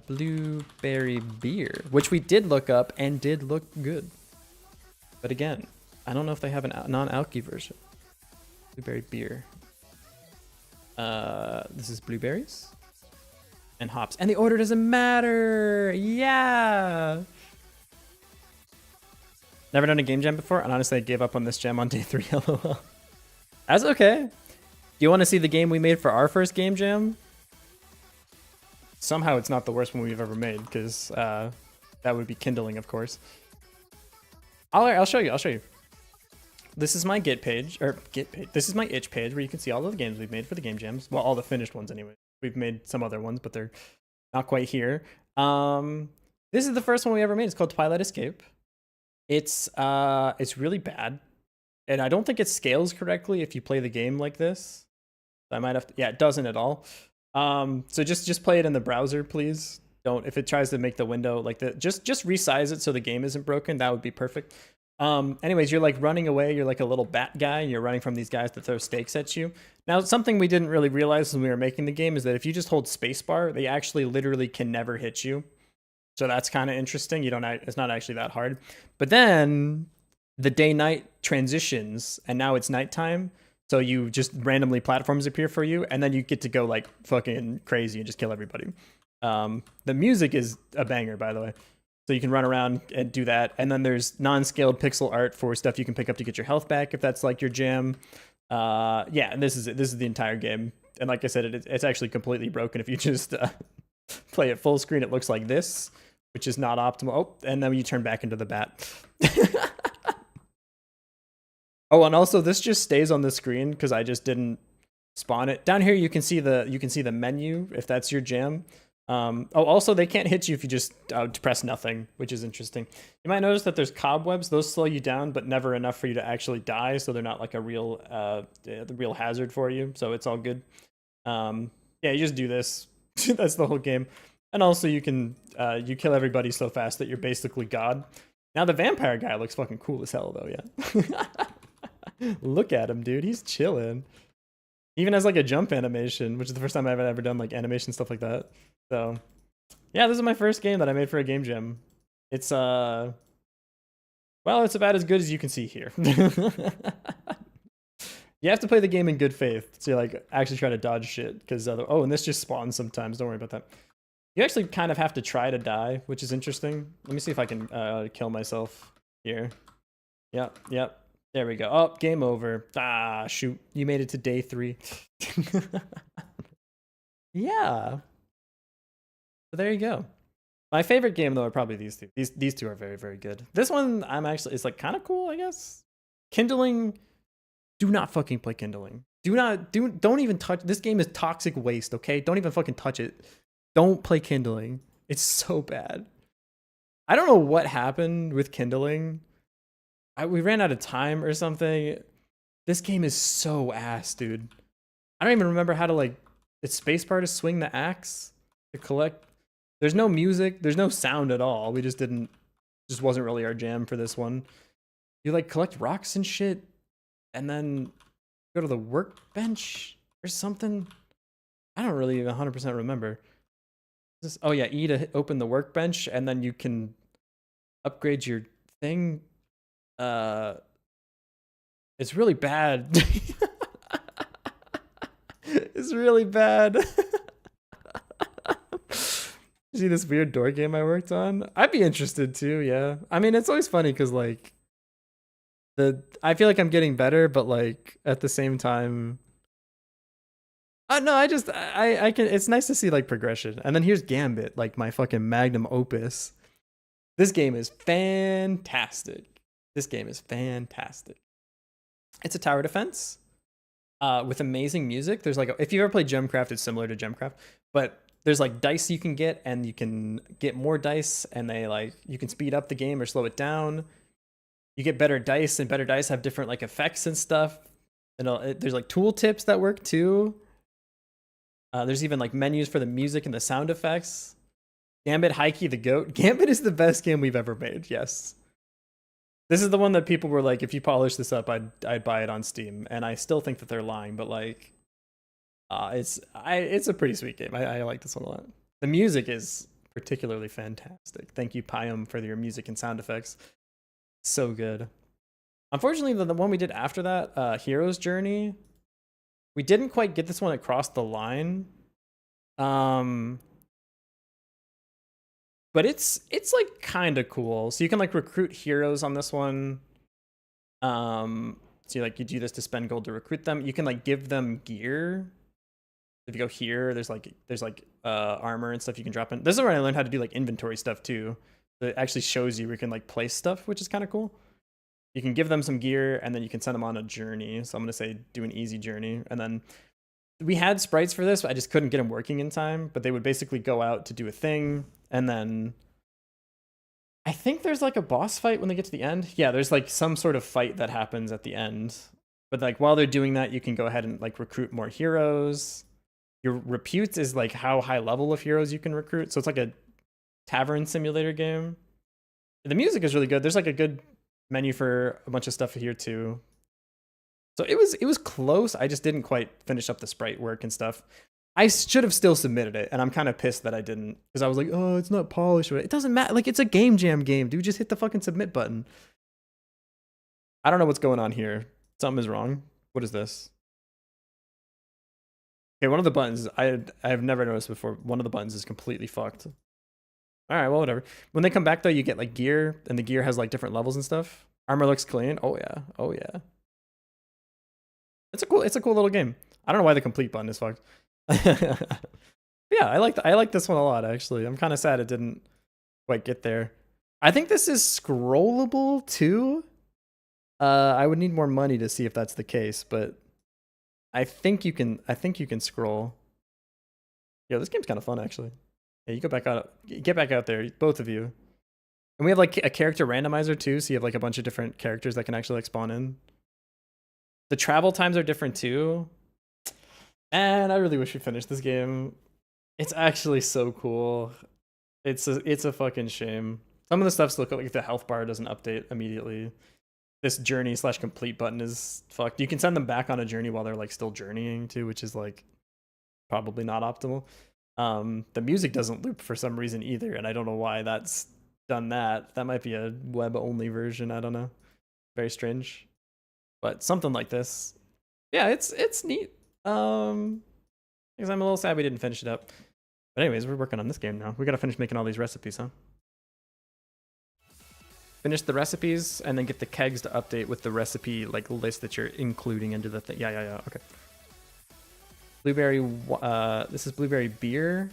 Blueberry beer, which we did look up and did look good. But again, I don't know if they have a non-alky version. Blueberry beer. This is blueberries and hops, and the order doesn't matter. Yeah. Never done a game jam before, and honestly, I gave up on this jam on day 3. LOL. That's okay. Do you want to see the game we made for our first game jam? Somehow it's not the worst one we've ever made, because that would be Kindling, of course. I'll show you. This is my Git page. This is my itch page where you can see all of the games we've made for the game jams. Well, all the finished ones anyway. We've made some other ones, but they're not quite here. This is the first one we ever made. It's called Twilight Escape. It's really bad, and I don't think it scales correctly if you play the game like this. I might have to, yeah, it doesn't at all. So just play it in the browser, please. Don't, if it tries to make the window like that, just resize it so the game isn't broken. That would be perfect. Anyways, you're like running away. You're like a little bat guy. And you're running from these guys that throw stakes at you. Now, something we didn't really realize when we were making the game is that if you just hold spacebar, they actually literally can never hit you. So that's kind of interesting. It's not actually that hard. But then the day-night transitions, and now it's nighttime. So you just randomly platforms appear for you, and then you get to go like fucking crazy and just kill everybody. The music is a banger, by the way. So you can run around and do that. And then there's non-scaled pixel art for stuff you can pick up to get your health back if that's like your jam. Yeah, and this is it. This is the entire game. And like I said, it's actually completely broken. If you just play it full screen, it looks like this, which is not optimal. Oh, and then you turn back into the bat. Oh, and also this just stays on the screen because I just didn't spawn it. Down here you can see the menu if that's your jam. Oh, also they can't hit you if you just press nothing, which is interesting. You might notice that there's cobwebs. Those slow you down, but never enough for you to actually die. So they're not like a real the real hazard for you. So it's all good. Yeah, you just do this. That's the whole game. And also you can you kill everybody so fast that you're basically God. Now the vampire guy looks fucking cool as hell though. Yeah. Look at him, dude. He's chilling. He even has like a jump animation, which is the first time I've ever done like animation stuff like that. So yeah, this is my first game that I made for a game jam. It's well, it's about as good as you can see here. You have to play the game in good faith to like actually try to dodge shit, because oh, and this just spawns sometimes. Don't worry about that. You actually kind of have to try to die, which is interesting. Let me see if I can kill myself here. Yep. There we go. Oh, game over. Ah, shoot. You made it to day 3. Yeah. So there you go. My favorite game, though, are probably these two. These two are very, very good. This one, it's like kind of cool, I guess. Kindling. Do not fucking play Kindling. Don't even touch. This game is toxic waste, okay? Don't even fucking touch it. Don't play Kindling. It's so bad. I don't know what happened with Kindling. We ran out of time or something. This game is so ass, dude. I don't even remember how to like, it's spacebar to swing the axe to collect. There's no music. There's no sound at all. We just wasn't really our jam for this one. You like collect rocks and shit and then go to the workbench or something. I don't really 100% remember. Oh yeah, E to open the workbench and then you can upgrade your thing. It's really bad. It's really bad. See this weird door game I worked on? I'd be interested too, yeah. I mean, it's always funny because like I feel like I'm getting better, but like at the same time, no, I can. It's nice to see like progression. And then here's Gambit, like my fucking magnum opus. This game is fantastic. This game is fantastic. It's a tower defense with amazing music. There's like, if you ever played Gemcraft, it's similar to Gemcraft, but there's like dice you can get, and you can get more dice, and they like you can speed up the game or slow it down. You get better dice, and better dice have different like effects and stuff. And there's like tool tips that work too. There's even like menus for the music and the sound effects. Gambit, Heike the Goat. Gambit is the best game we've ever made. Yes. This is the one that people were like, if you polish this up, I'd buy it on Steam, and I still think that they're lying. But like, it's a pretty sweet game. I like this one a lot. The music is particularly fantastic. Thank you, Pyam, for your music and sound effects. So good. Unfortunately, the one we did after that, Hero's Journey, we didn't quite get this one across the line. But it's like kind of cool. So you can like recruit heroes on this one. So you do this to spend gold to recruit them. You can like give them gear. If you go here, there's armor and stuff you can drop in. This is where I learned how to do like inventory stuff too. It actually shows you where you can like place stuff, which is kind of cool. You can give them some gear, and then you can send them on a journey. So I'm gonna say do an easy journey, and then we had sprites for this, but I just couldn't get them working in time. But they would basically go out to do a thing, and then I think there's like a boss fight when they get to the end. Yeah, there's like some sort of fight that happens at the end. But like while they're doing that, you can go ahead and like recruit more heroes. Your repute is like how high level of heroes you can recruit. So it's like a tavern simulator game. The music is really good. There's like a good menu for a bunch of stuff here too. So it was close. I just didn't quite finish up the sprite work and stuff. I should have still submitted it, and I'm kind of pissed that I didn't, because I was like, oh, it's not polished. It doesn't matter. Like, it's a game jam game, dude. Just hit the fucking submit button. I don't know what's going on here. Something is wrong. What is this? Okay, one of the buttons, I've never noticed before. One of the buttons is completely fucked. All right, well, whatever. When they come back though, you get like gear, and the gear has like different levels and stuff. Armor looks clean. Oh yeah. Oh yeah. It's a cool little game. I don't know why the complete button is fucked. Yeah, I like this one a lot actually. I'm kind of sad it didn't quite get there. I think this is scrollable too. I would need more money to see if that's the case, but I think you can scroll. Yeah, this game's kind of fun actually. Yeah, you go back out, get back out there, both of you. And we have like a character randomizer too, so you have like a bunch of different characters that can actually like spawn in. The travel times are different too. And I really wish we finished this game. It's actually so cool. It's a fucking shame. Some of the stuff's look like the health bar doesn't update immediately. This journey / complete button is fucked. You can send them back on a journey while they're like still journeying too, which is like probably not optimal. The music doesn't loop for some reason either, and I don't know why that's done that. That might be a web only version. I don't know. Very strange. But something like this. Yeah, it's neat. Because I'm a little sad we didn't finish it up. But anyways, we're working on this game now. We gotta finish making all these recipes, huh? Finish the recipes and then get the kegs to update with the recipe like list that you're including into the thing. Yeah. Okay. Blueberry. This is blueberry beer.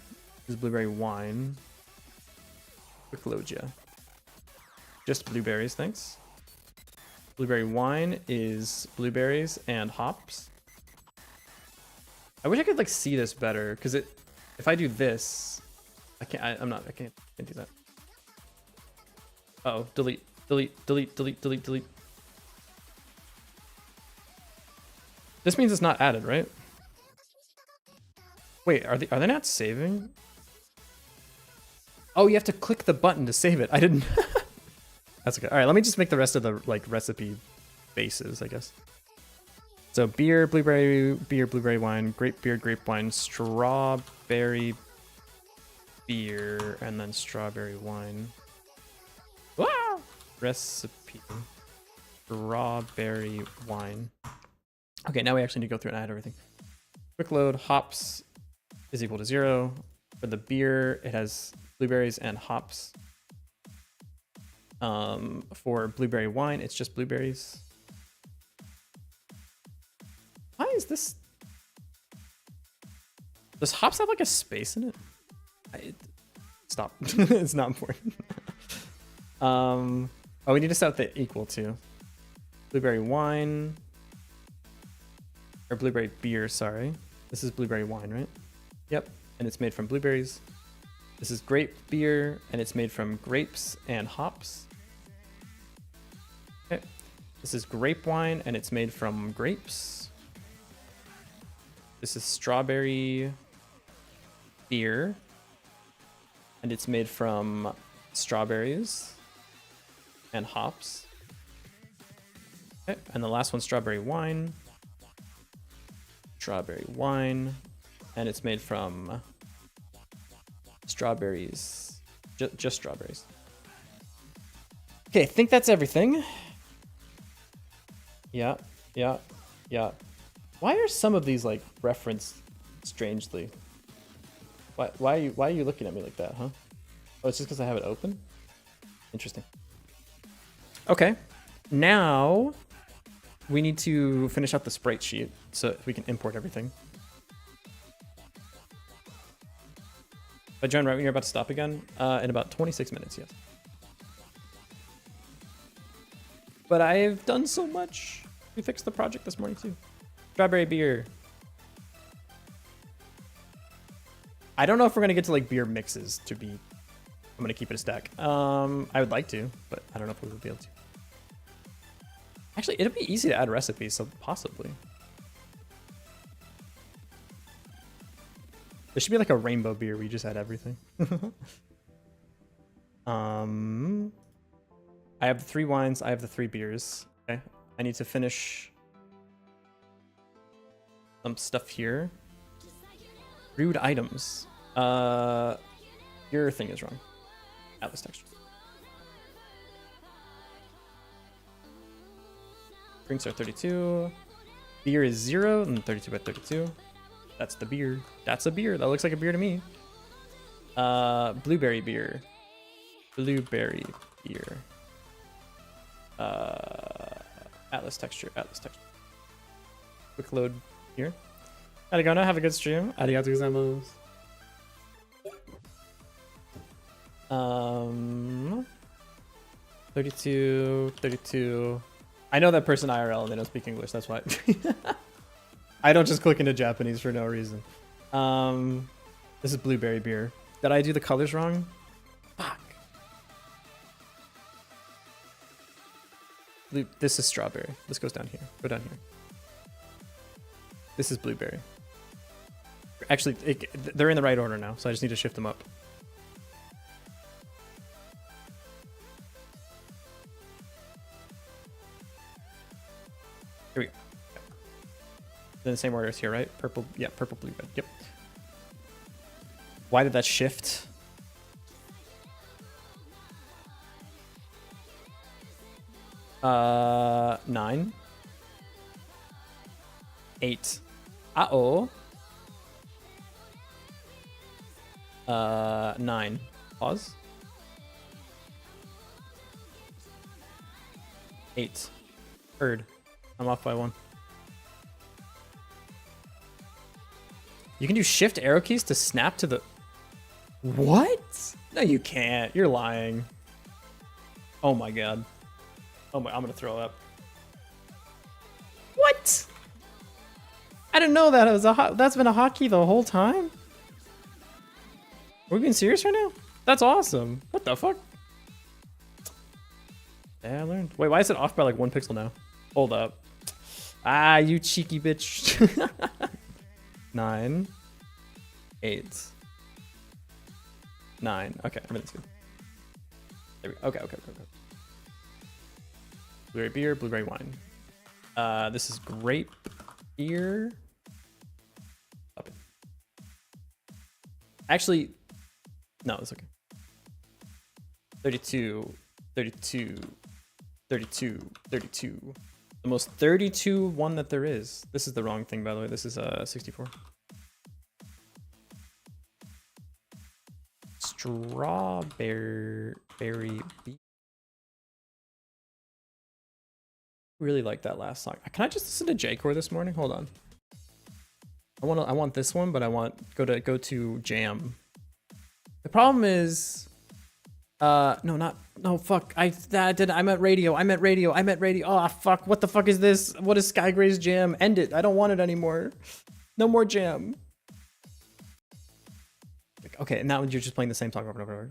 This is blueberry wine. Quick load ya. Just blueberries, thanks. Blueberry wine is blueberries and hops. I wish I could like see this better, because if I do this, I can't. I can't do that. Uh oh, delete, delete, delete, delete, delete, delete. This means it's not added, right? Wait, are they not saving? Oh, you have to click the button to save it. I didn't. That's okay. All right, let me just make the rest of the like recipe bases, I guess. So beer, blueberry wine, grape beer, grape wine, strawberry beer, and then strawberry wine. Wow! Recipe. Strawberry wine. Okay, now we actually need to go through and add everything. Quick load, hops is equal to 0. For the beer, it has blueberries and hops. For blueberry wine, it's just blueberries. Why is this? Does hops have like a space in it? Stop. It's not important. Oh, we need to set the equal to blueberry wine or blueberry beer. Sorry, this is blueberry wine, right? Yep, and it's made from blueberries. This is grape beer, and it's made from grapes and hops. Okay, this is grape wine, and it's made from grapes. This is strawberry beer, and it's made from strawberries and hops. Okay, and the last one, strawberry wine. Strawberry wine, and it's made from strawberries, just strawberries. Okay, I think that's everything. Yeah. Why are some of these like referenced strangely? Why are you looking at me like that, huh? Oh, it's just because I have it open? Interesting. Okay, now we need to finish up the sprite sheet so we can import everything. But John, right when you're about to stop again? In about 26 minutes, yes. But I've done so much. We fixed the project this morning too. Strawberry beer. I don't know if we're gonna get to like beer mixes to be. I'm gonna keep it a stack. I would like to, but I don't know if we will be able to. Actually, it'd be easy to add recipes, so possibly. There should be like a rainbow beer where you just add everything. I have the 3 wines. I have the 3 beers. Okay, I need to finish some stuff here. Rude items. Your thing is wrong. Atlas texture. Drinks are 32. Beer is 0 and 32 by 32. That's the beer. That's a beer. That looks like a beer to me. Blueberry beer. Blueberry beer. Atlas texture. Atlas texture. Quick load here. Arigato, have a good stream. Arigato gozaimasu. 32. I know that person IRL and they don't speak English, that's why. I don't just click into Japanese for no reason. This is blueberry beer. Did I do the colors wrong? Fuck. This is strawberry. This goes down here. Go down here. This is blueberry. Actually, they're in the right order now, so I just need to shift them up. Here we go. Okay. Then the same order as here, right? Purple, yeah, purple, blue, red. Yep. Why did that shift? Uh, 9. 8. Uh-oh. 9. Pause. 8. Heard. I'm off by 1. You can do shift arrow keys to snap to the... What? No, you can't. You're lying. Oh my god. Oh my, I'm gonna throw up. What? I didn't know that it was that's been a hotkey the whole time. Are we being serious right now? That's awesome. What the fuck? Yeah, I learned. Wait, why is it off by like 1 pixel now? Hold up. Ah, you cheeky bitch. 9, 8, 9. Okay, everything's good. There we go. Okay. Blueberry beer, blueberry wine. This is grape beer. Stop it. Actually, no, it's okay. 32. The most 32 one that there is. This is the wrong thing, by the way. This is 64. Strawberry beer. Really like that last song. Can I just listen to J-Core this morning? Hold on. I want this one, but I want go to Jam. The problem is no fuck. I meant radio. Oh fuck, what the fuck is this? What is Skygray's Jam? End it. I don't want it anymore. No more Jam. Okay, now you're just playing the same song over and over.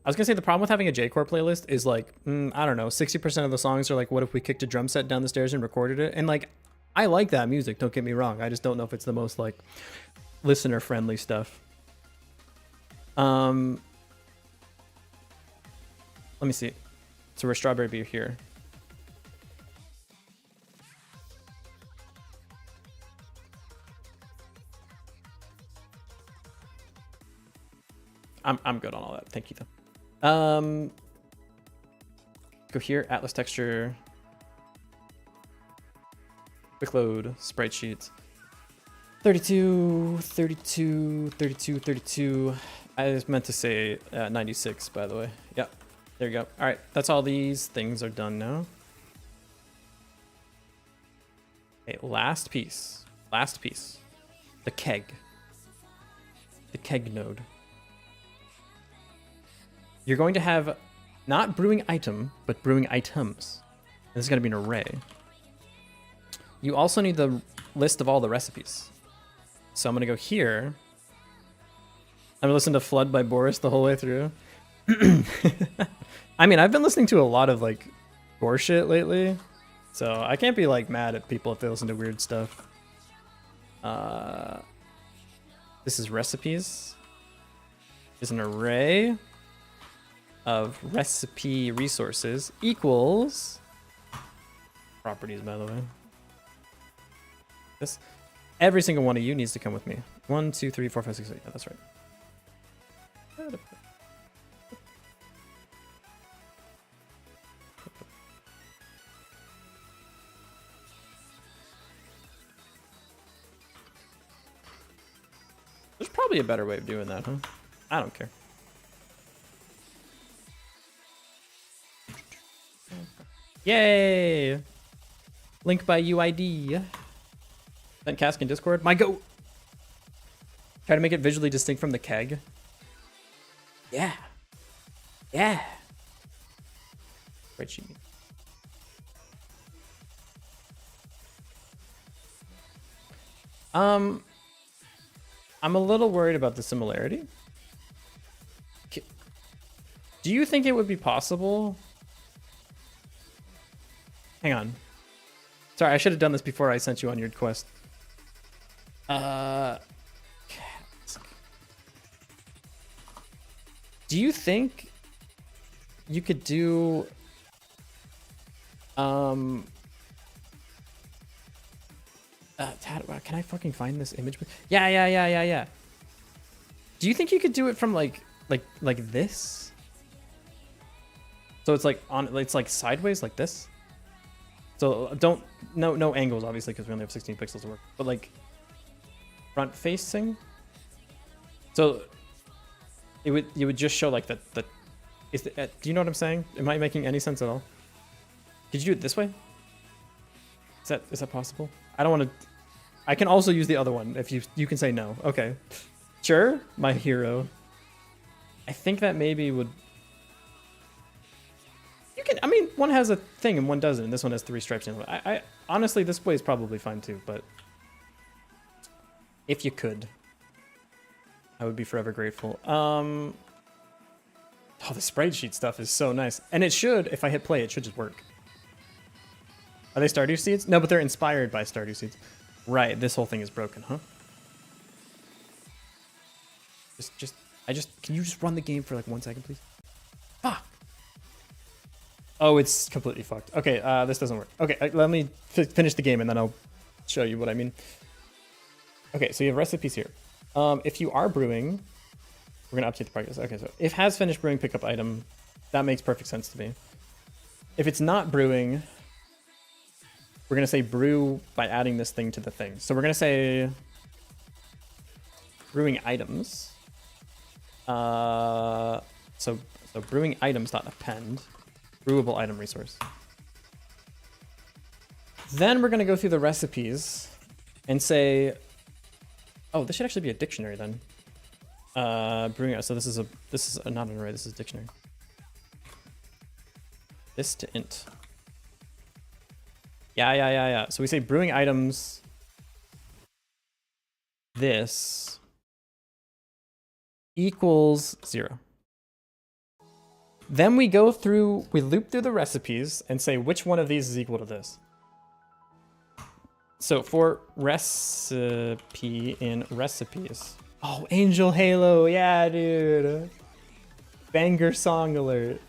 I was gonna say the problem with having a J-Core playlist is like, I don't know, 60% of the songs are like, what if we kicked a drum set down the stairs and recorded it? And like, I like that music, don't get me wrong. I just don't know if it's the most like listener friendly stuff. Let me see. So we're strawberry beer here. I'm good on all that. Thank you though. Go here, Atlas texture. Quick load, sprite sheet. 32. I was meant to say 96, by the way. Yep, there you go. All right, that's all these things are done now. Okay, last piece. The keg. The keg node. You're going to have not brewing item, but brewing items. This is going to be an array. You also need the list of all the recipes. So I'm going to go here. I'm going to listen to Flood by Boris the whole way through. I mean, I've been listening to a lot of like gore shit lately. So I can't be like mad at people if they listen to weird stuff. This is recipes. Is an array of recipe resources equals properties, by the way. This every single one of you needs to come with me. 1, 2, 3, 4, 5, 6, 7. Yeah, that's right. There's probably a better way of doing that, huh? I don't care. Yay! Link by UID. Then cask in Discord. My go. Try to make it visually distinct from the keg. Yeah. Yeah. Spreadsheet. I'm a little worried about the similarity. Do you think it would be possible? Hang on. Sorry, I should have done this before I sent you on your quest. Do you think you could do can I fucking find this image? Yeah. Do you think you could do it from like this? So it's like it's like sideways like this. So no angles obviously because we only have 16 pixels to work. But like front facing. So it would just show like do you know what I'm saying? Am I making any sense at all? Could you do it this way? Is that possible? I don't want to. I can also use the other one if you can say no. Okay, sure, my hero. I think that maybe would. You can. I mean, one has a thing and one doesn't, and this one has 3 stripes in it. I honestly, this way is probably fine too, but If you could, I would be forever grateful. Oh, the spreadsheet stuff is so nice. And it should, if I hit play, it should just work. Are they Stardew Seeds? No, but they're inspired by Stardew Seeds. Right, this whole thing is broken, huh? Can you just run the game for like 1 second, please? Ah! Oh, it's completely fucked. Okay, this doesn't work. Okay, let me finish the game and then I'll show you what I mean. Okay, so you have recipes here. If you are brewing, we're gonna update the progress. Okay, so if has finished brewing pickup item, that makes perfect sense to me. If it's not brewing, we're gonna say brew by adding this thing to the thing. So we're gonna say brewing items. So brewing items dot append brewable item resource. Then we're gonna go through the recipes and say, oh, this should actually be a dictionary then. Brewing. So this is not an array. This is a dictionary. This to int. Yeah. So we say brewing items. This equals 0. Then we loop through the recipes and say which one of these is equal to this. So for recipe in recipes. Oh, Angel Halo, yeah, dude. Banger song alert.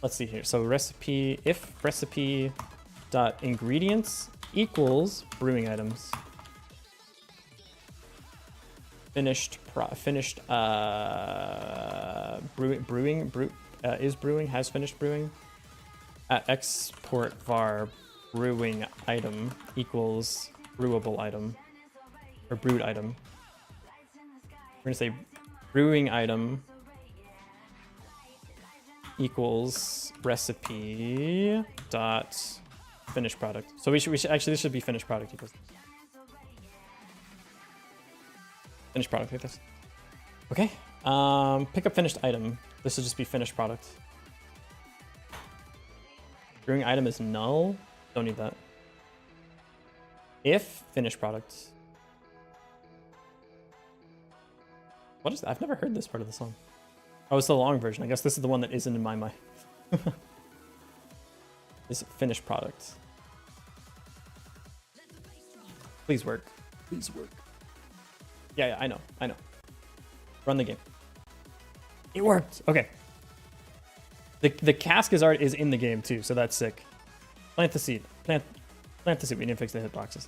Let's see here. So recipe, if recipe dot ingredients equals brewing items. Finished is brewing, has finished brewing. At export var brewing item equals brewable item or brewed item. We're gonna say brewing item equals recipe dot finished product. So we should actually, this should be finished product equals finished product like this. Okay. Pick up finished item. This will just be finished product. Brewing item is null. Don't need that. If finished product. What is that? I've never heard this part of the song. Oh, it's the long version. I guess this is the one that isn't in my mind. This finished product. Please work. Please work. Yeah, I know. Run the game. It worked. Okay. The cask is in the game too, so that's sick. Plant the seed. Plant the seed. We need to fix the hitboxes.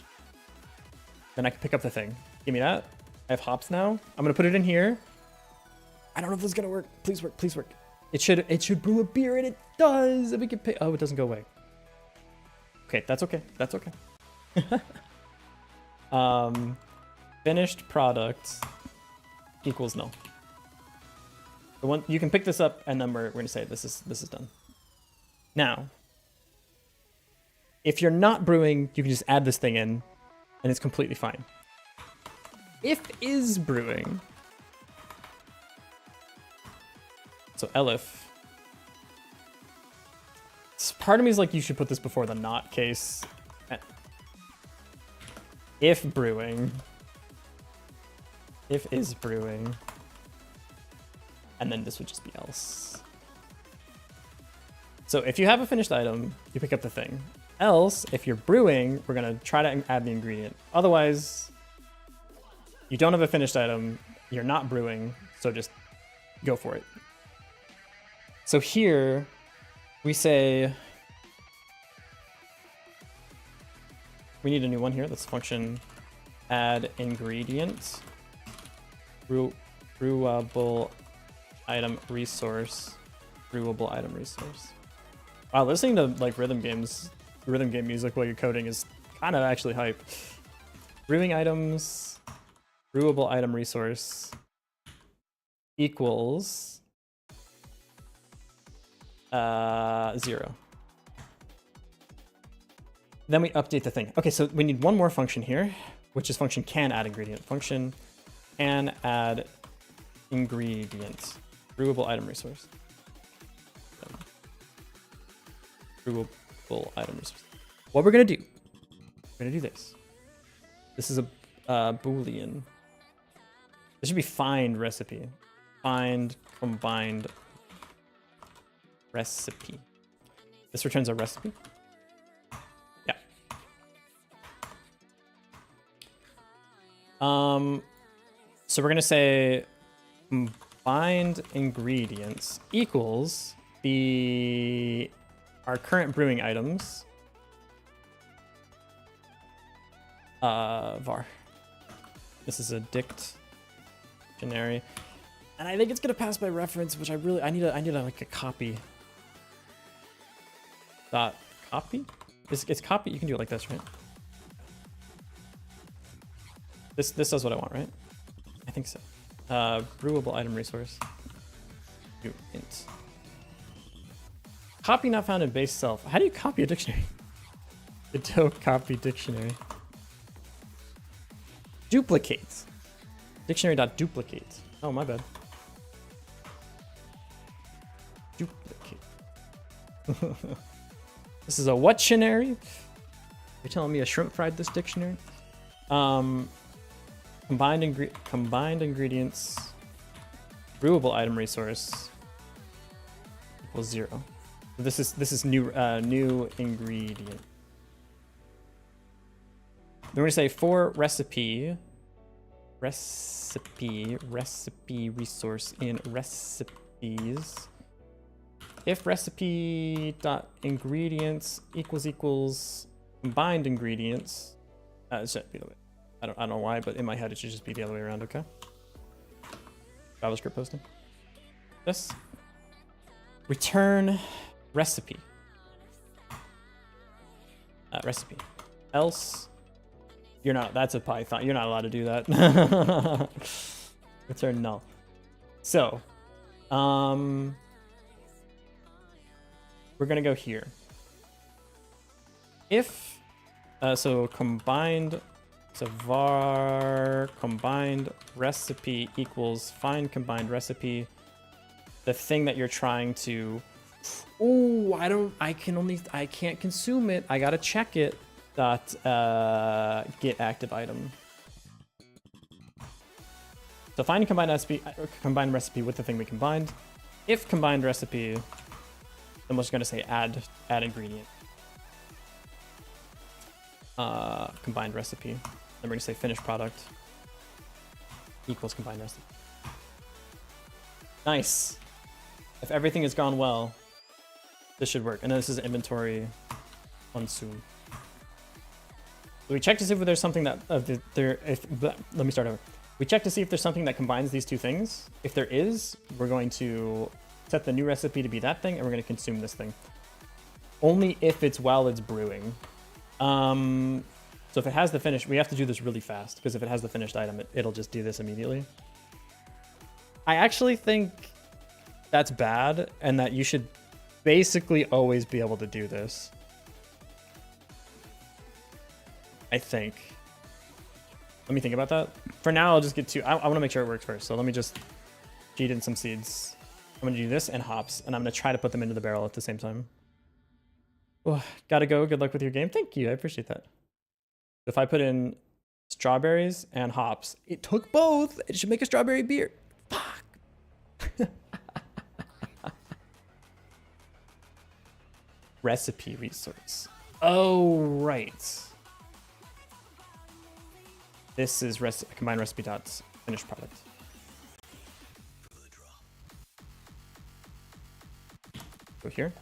Then I can pick up the thing. Give me that. I have hops now. I'm gonna put it in here. I don't know if this is gonna work. Please work. Please work. It should brew a beer, and it does. And we can pick. Oh, it doesn't go away. Okay, that's okay. That's okay. Finished product equals null. The one you can pick this up, and then we're gonna say this is done. Now, if you're not brewing, you can just add this thing in, and it's completely fine. If is brewing, so elif. Part of me is like, you should put this before the not case. If brewing. If is brewing. And then this would just be else. So if you have a finished item, you pick up the thing. Else, if you're brewing, we're gonna try to add the ingredient. Otherwise, you don't have a finished item, you're not brewing, so just go for it. So here, we say, we need a new one here. Let's function add ingredient, brewable item resource, brewable item resource. Wow, listening to like rhythm game music while you're coding is kind of actually hype. Brewing items, brewable item resource equals 0. Then we update the thing. Okay, so we need one more function here, which is function can add ingredient. Function can add ingredient. Brewable item resource. Brewable item resource. What we're gonna do We're gonna do this. This is a Boolean. This should be find recipe. Find combined recipe. This returns a recipe. Yeah. So we're gonna say combined ingredients equals our current brewing items. Var. This is a dictionary, and I think it's gonna pass by reference, which I need a like a copy. Dot copy. It's copy. You can do it like this, right? This does what I want, right? I think so. Brewable item resource. Do int. Copy not found in base self. How do you copy a dictionary? Godot copy dictionary. Duplicate. Dictionary.duplicate. Oh, my bad. Duplicate. This is a whattionary? You're telling me a shrimp fried this dictionary? Combined ingredients. Brewable item resource equals 0. So this is new ingredient. Then we're gonna say for recipe resource in recipes. If recipe dot ingredients equals combined ingredients, it should be the way. I don't know why, but in my head it should just be the other way around. Okay. JavaScript posting. This return recipe. Recipe. Else. You're not, that's a Python. You're not allowed to do that. Return null. So, we're gonna go here. If, so combined, so var combined recipe equals find combined recipe. The thing that you're trying to, oh, I can't consume it. I gotta check it. Dot get active item. So find combined recipe with the thing we combined. If combined recipe, then we're just gonna say add ingredient. Combined recipe. Then we're gonna say finished product equals combined recipe. Nice. If everything has gone well, this should work. And then this is inventory consume. We check to see if there's something that let me start over. We check to see if there's something that combines these two things. If there is, we're going to set the new recipe to be that thing, and we're going to consume this thing. Only if it's while it's brewing. So if it has the finish, we have to do this really fast, because if it has the finished item, it'll just do this immediately. I actually think that's bad, and that you should basically always be able to do this. I think. Let me think about that. For now, I'll just get I want to make sure it works first. So let me just feed in some seeds. I'm going to do this and hops, and I'm going to try to put them into the barrel at the same time. Oh, gotta go. Good luck with your game. Thank you. I appreciate that. If I put in strawberries and hops, it took both. It should make a strawberry beer. Fuck. Recipe resource. Oh, right. This is combined recipe dots finished product. Go here.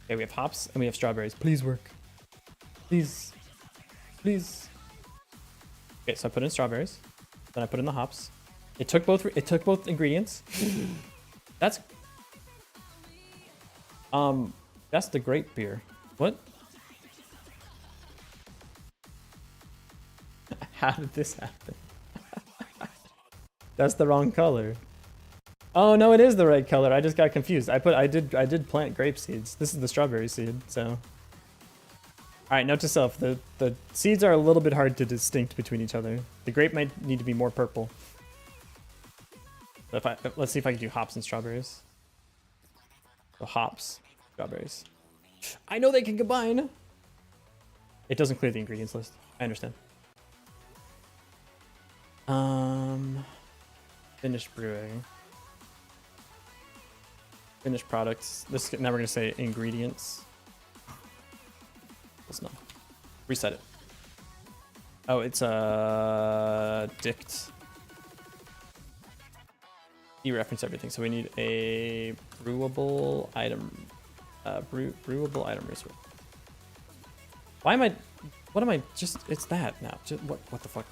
Okay, we have hops and we have strawberries. Please work. Please. Please. Okay, so I put in strawberries. Then I put in the hops. It took both ingredients. That's the grape beer. What? How did this happen? That's the wrong color. Oh no, it is the right color. I just got confused. I did plant grape seeds. This is the strawberry seed, so. All right, note to self, the seeds are a little bit hard to distinct between each other. The grape might need to be more purple. So let's see if I can do hops and strawberries. So hops, strawberries. I know they can combine. It doesn't clear the ingredients list. I understand. Finished brewing. Finished products. Now we're gonna say ingredients. Let's not reset it. Oh, it's dict. Dereference everything. So we need a brewable item. Brewable item resource. Why am I? What am I? Just it's that now. Just what the fuck?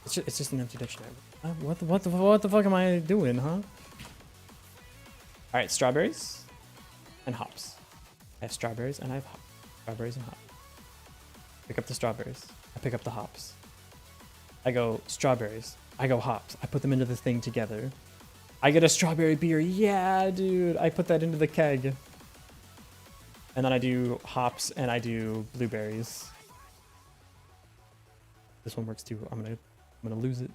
It's just an empty dictionary. What the fuck am I doing, huh? All right, strawberries and hops. I have strawberries and I have hops. Strawberries and hops. Pick up the strawberries. I pick up the hops. I go strawberries. I go hops. I put them into the thing together. I get a strawberry beer. Yeah, dude. I put that into the keg. And then I do hops and I do blueberries. This one works too. I'm gonna lose it.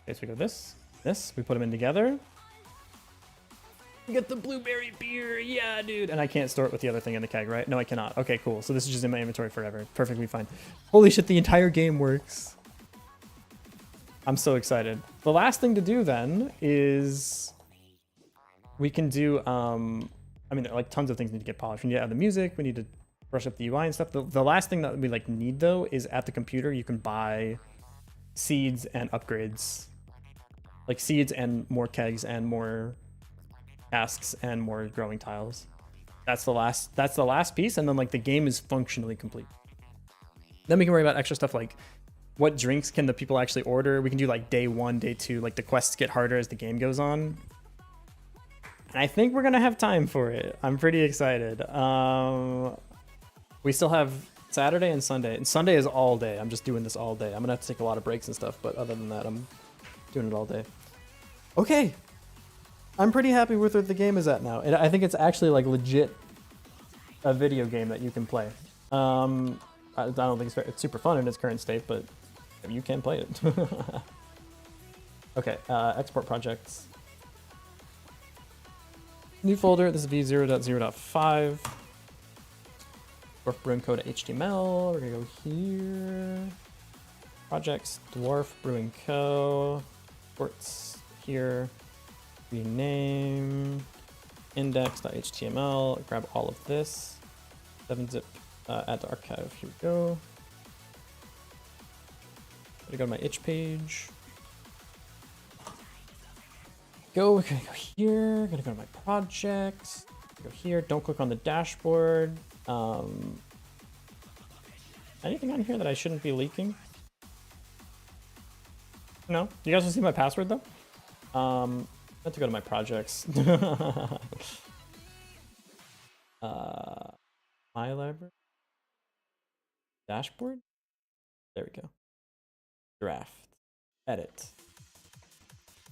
Okay, so we go this. We put them in together. You get the blueberry beer. Yeah, dude. And I can't store it with the other thing in the keg, right? No, I cannot. Okay, cool. So this is just in my inventory forever. Perfectly fine. Holy shit, the entire game works. I'm so excited. The last thing to do then is we can do, I mean, like tons of things need to get polished. We need to add the music. We need to brush up the UI and stuff. The last thing that we like need though is at the computer, you can buy seeds and upgrades, like seeds and more kegs and more casks and more growing tiles. That's the last piece. And then like the game is functionally complete. Then we can worry about extra stuff like what drinks can the people actually order. We can do like day 1, day 2, like the quests get harder as the game goes on. And I think we're gonna have time for it. I'm pretty excited. We still have Saturday and Sunday. And Sunday is all day. I'm just doing this all day. I'm gonna have to take a lot of breaks and stuff, but other than that, I'm doing it all day. Okay. I'm pretty happy with where the game is at now. And I think it's actually like legit a video game that you can play. I don't think it's super fun in its current state, but you can play it. Okay, export projects. New folder, this is v0.0.5. Dwarf Brewing Code HTML. We're gonna go here. Projects, Dwarf Brewing Co. Ports here. Rename. Index.html. Grab all of this. 7-zip. Add to archive. Here we go. Gonna go to my itch page. We're gonna go here. Gonna go to my projects. Go here. Don't click on the dashboard. Anything on here that I shouldn't be leaking? No. You guys want to see my password though? I have to go to my projects. My library. Dashboard. There we go. Draft. Edit.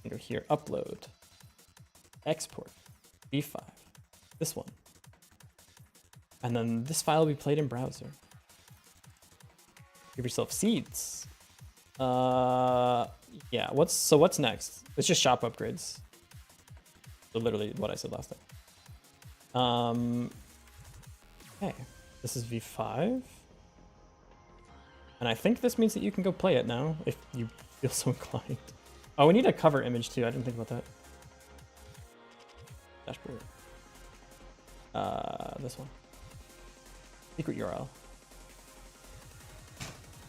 Go here. Upload. Export. V5. This one. And then this file will be played in browser. Give yourself seeds. Yeah. What's next? It's just shop upgrades. So literally what I said last time. Okay. This is V5. And I think this means that you can go play it now if you feel so inclined. Oh, we need a cover image too. I didn't think about that. Dashboard. This one. Secret URL.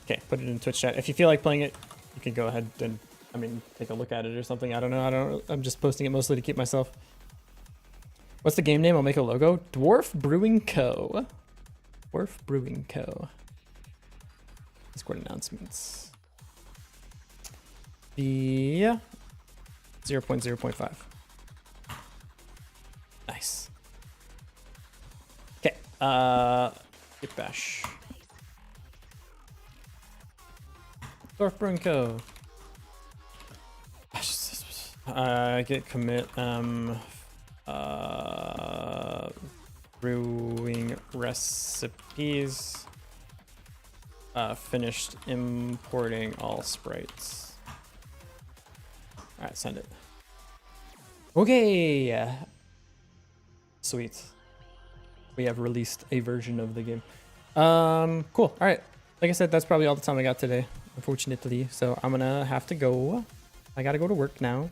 Okay, put it in Twitch chat. If you feel like playing it, you can go ahead and, I mean, take a look at it or something. I don't know. I'm just posting it mostly to keep myself. What's the game name? I'll make a logo. Dwarf Brewing Co. Dwarf Brewing Co. Discord announcements. The 0.0.5. Nice. Okay. Git bash. Dwarf Brewing Co. Git commit brewing recipes. Finished importing all sprites. All right, send it. Okay. Sweet. We have released a version of the game. Cool. All right. Like I said, that's probably all the time I got today, unfortunately. So I'm gonna have to go. I gotta go to work now.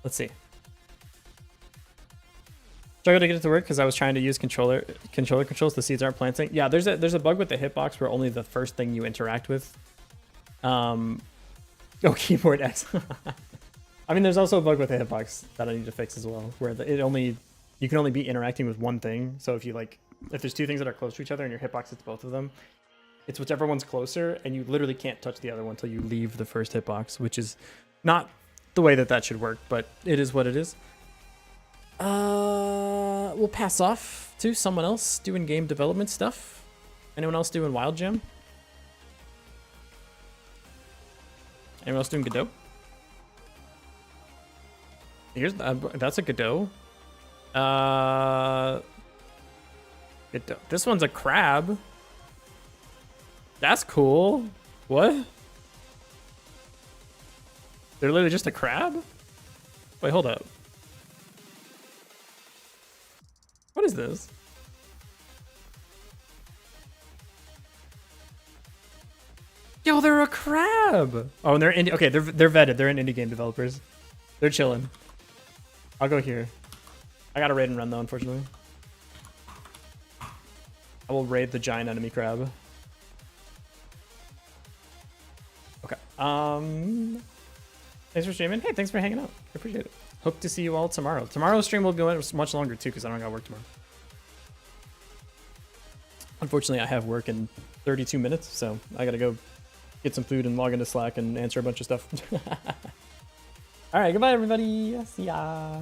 Let's see. Struggle to get it to work because I was trying to use controller controls. The seeds aren't planting. Yeah, there's a bug with the hitbox where only the first thing you interact with. Oh, keyboard X. I mean, there's also a bug with the hitbox that I need to fix as well, where you can only be interacting with one thing. So if there's two things that are close to each other and your hitbox hits both of them, it's whichever one's closer, and you literally can't touch the other one until you leave the first hitbox, which is not the way that should work, but it is what it is. We'll pass off to someone else doing game development stuff. Anyone else doing Wild Gem? Anyone else doing Godot? That's a Godot. Godot. This one's a crab. That's cool. What? They're literally just a crab? Wait, hold up. What is this? Yo, they're a crab. Oh, and they're indie. Okay, they're vetted. They're in indie game developers. They're chilling. I'll go here. I got a raid and run though, unfortunately. I will raid the giant enemy crab. Okay. Thanks for streaming. Hey, thanks for hanging out. I appreciate it. Hope to see you all tomorrow. Tomorrow's stream will go much longer too because I don't got work tomorrow. Unfortunately, I have work in 32 minutes, so I gotta go get some food and log into Slack and answer a bunch of stuff. All right, goodbye, everybody. See ya.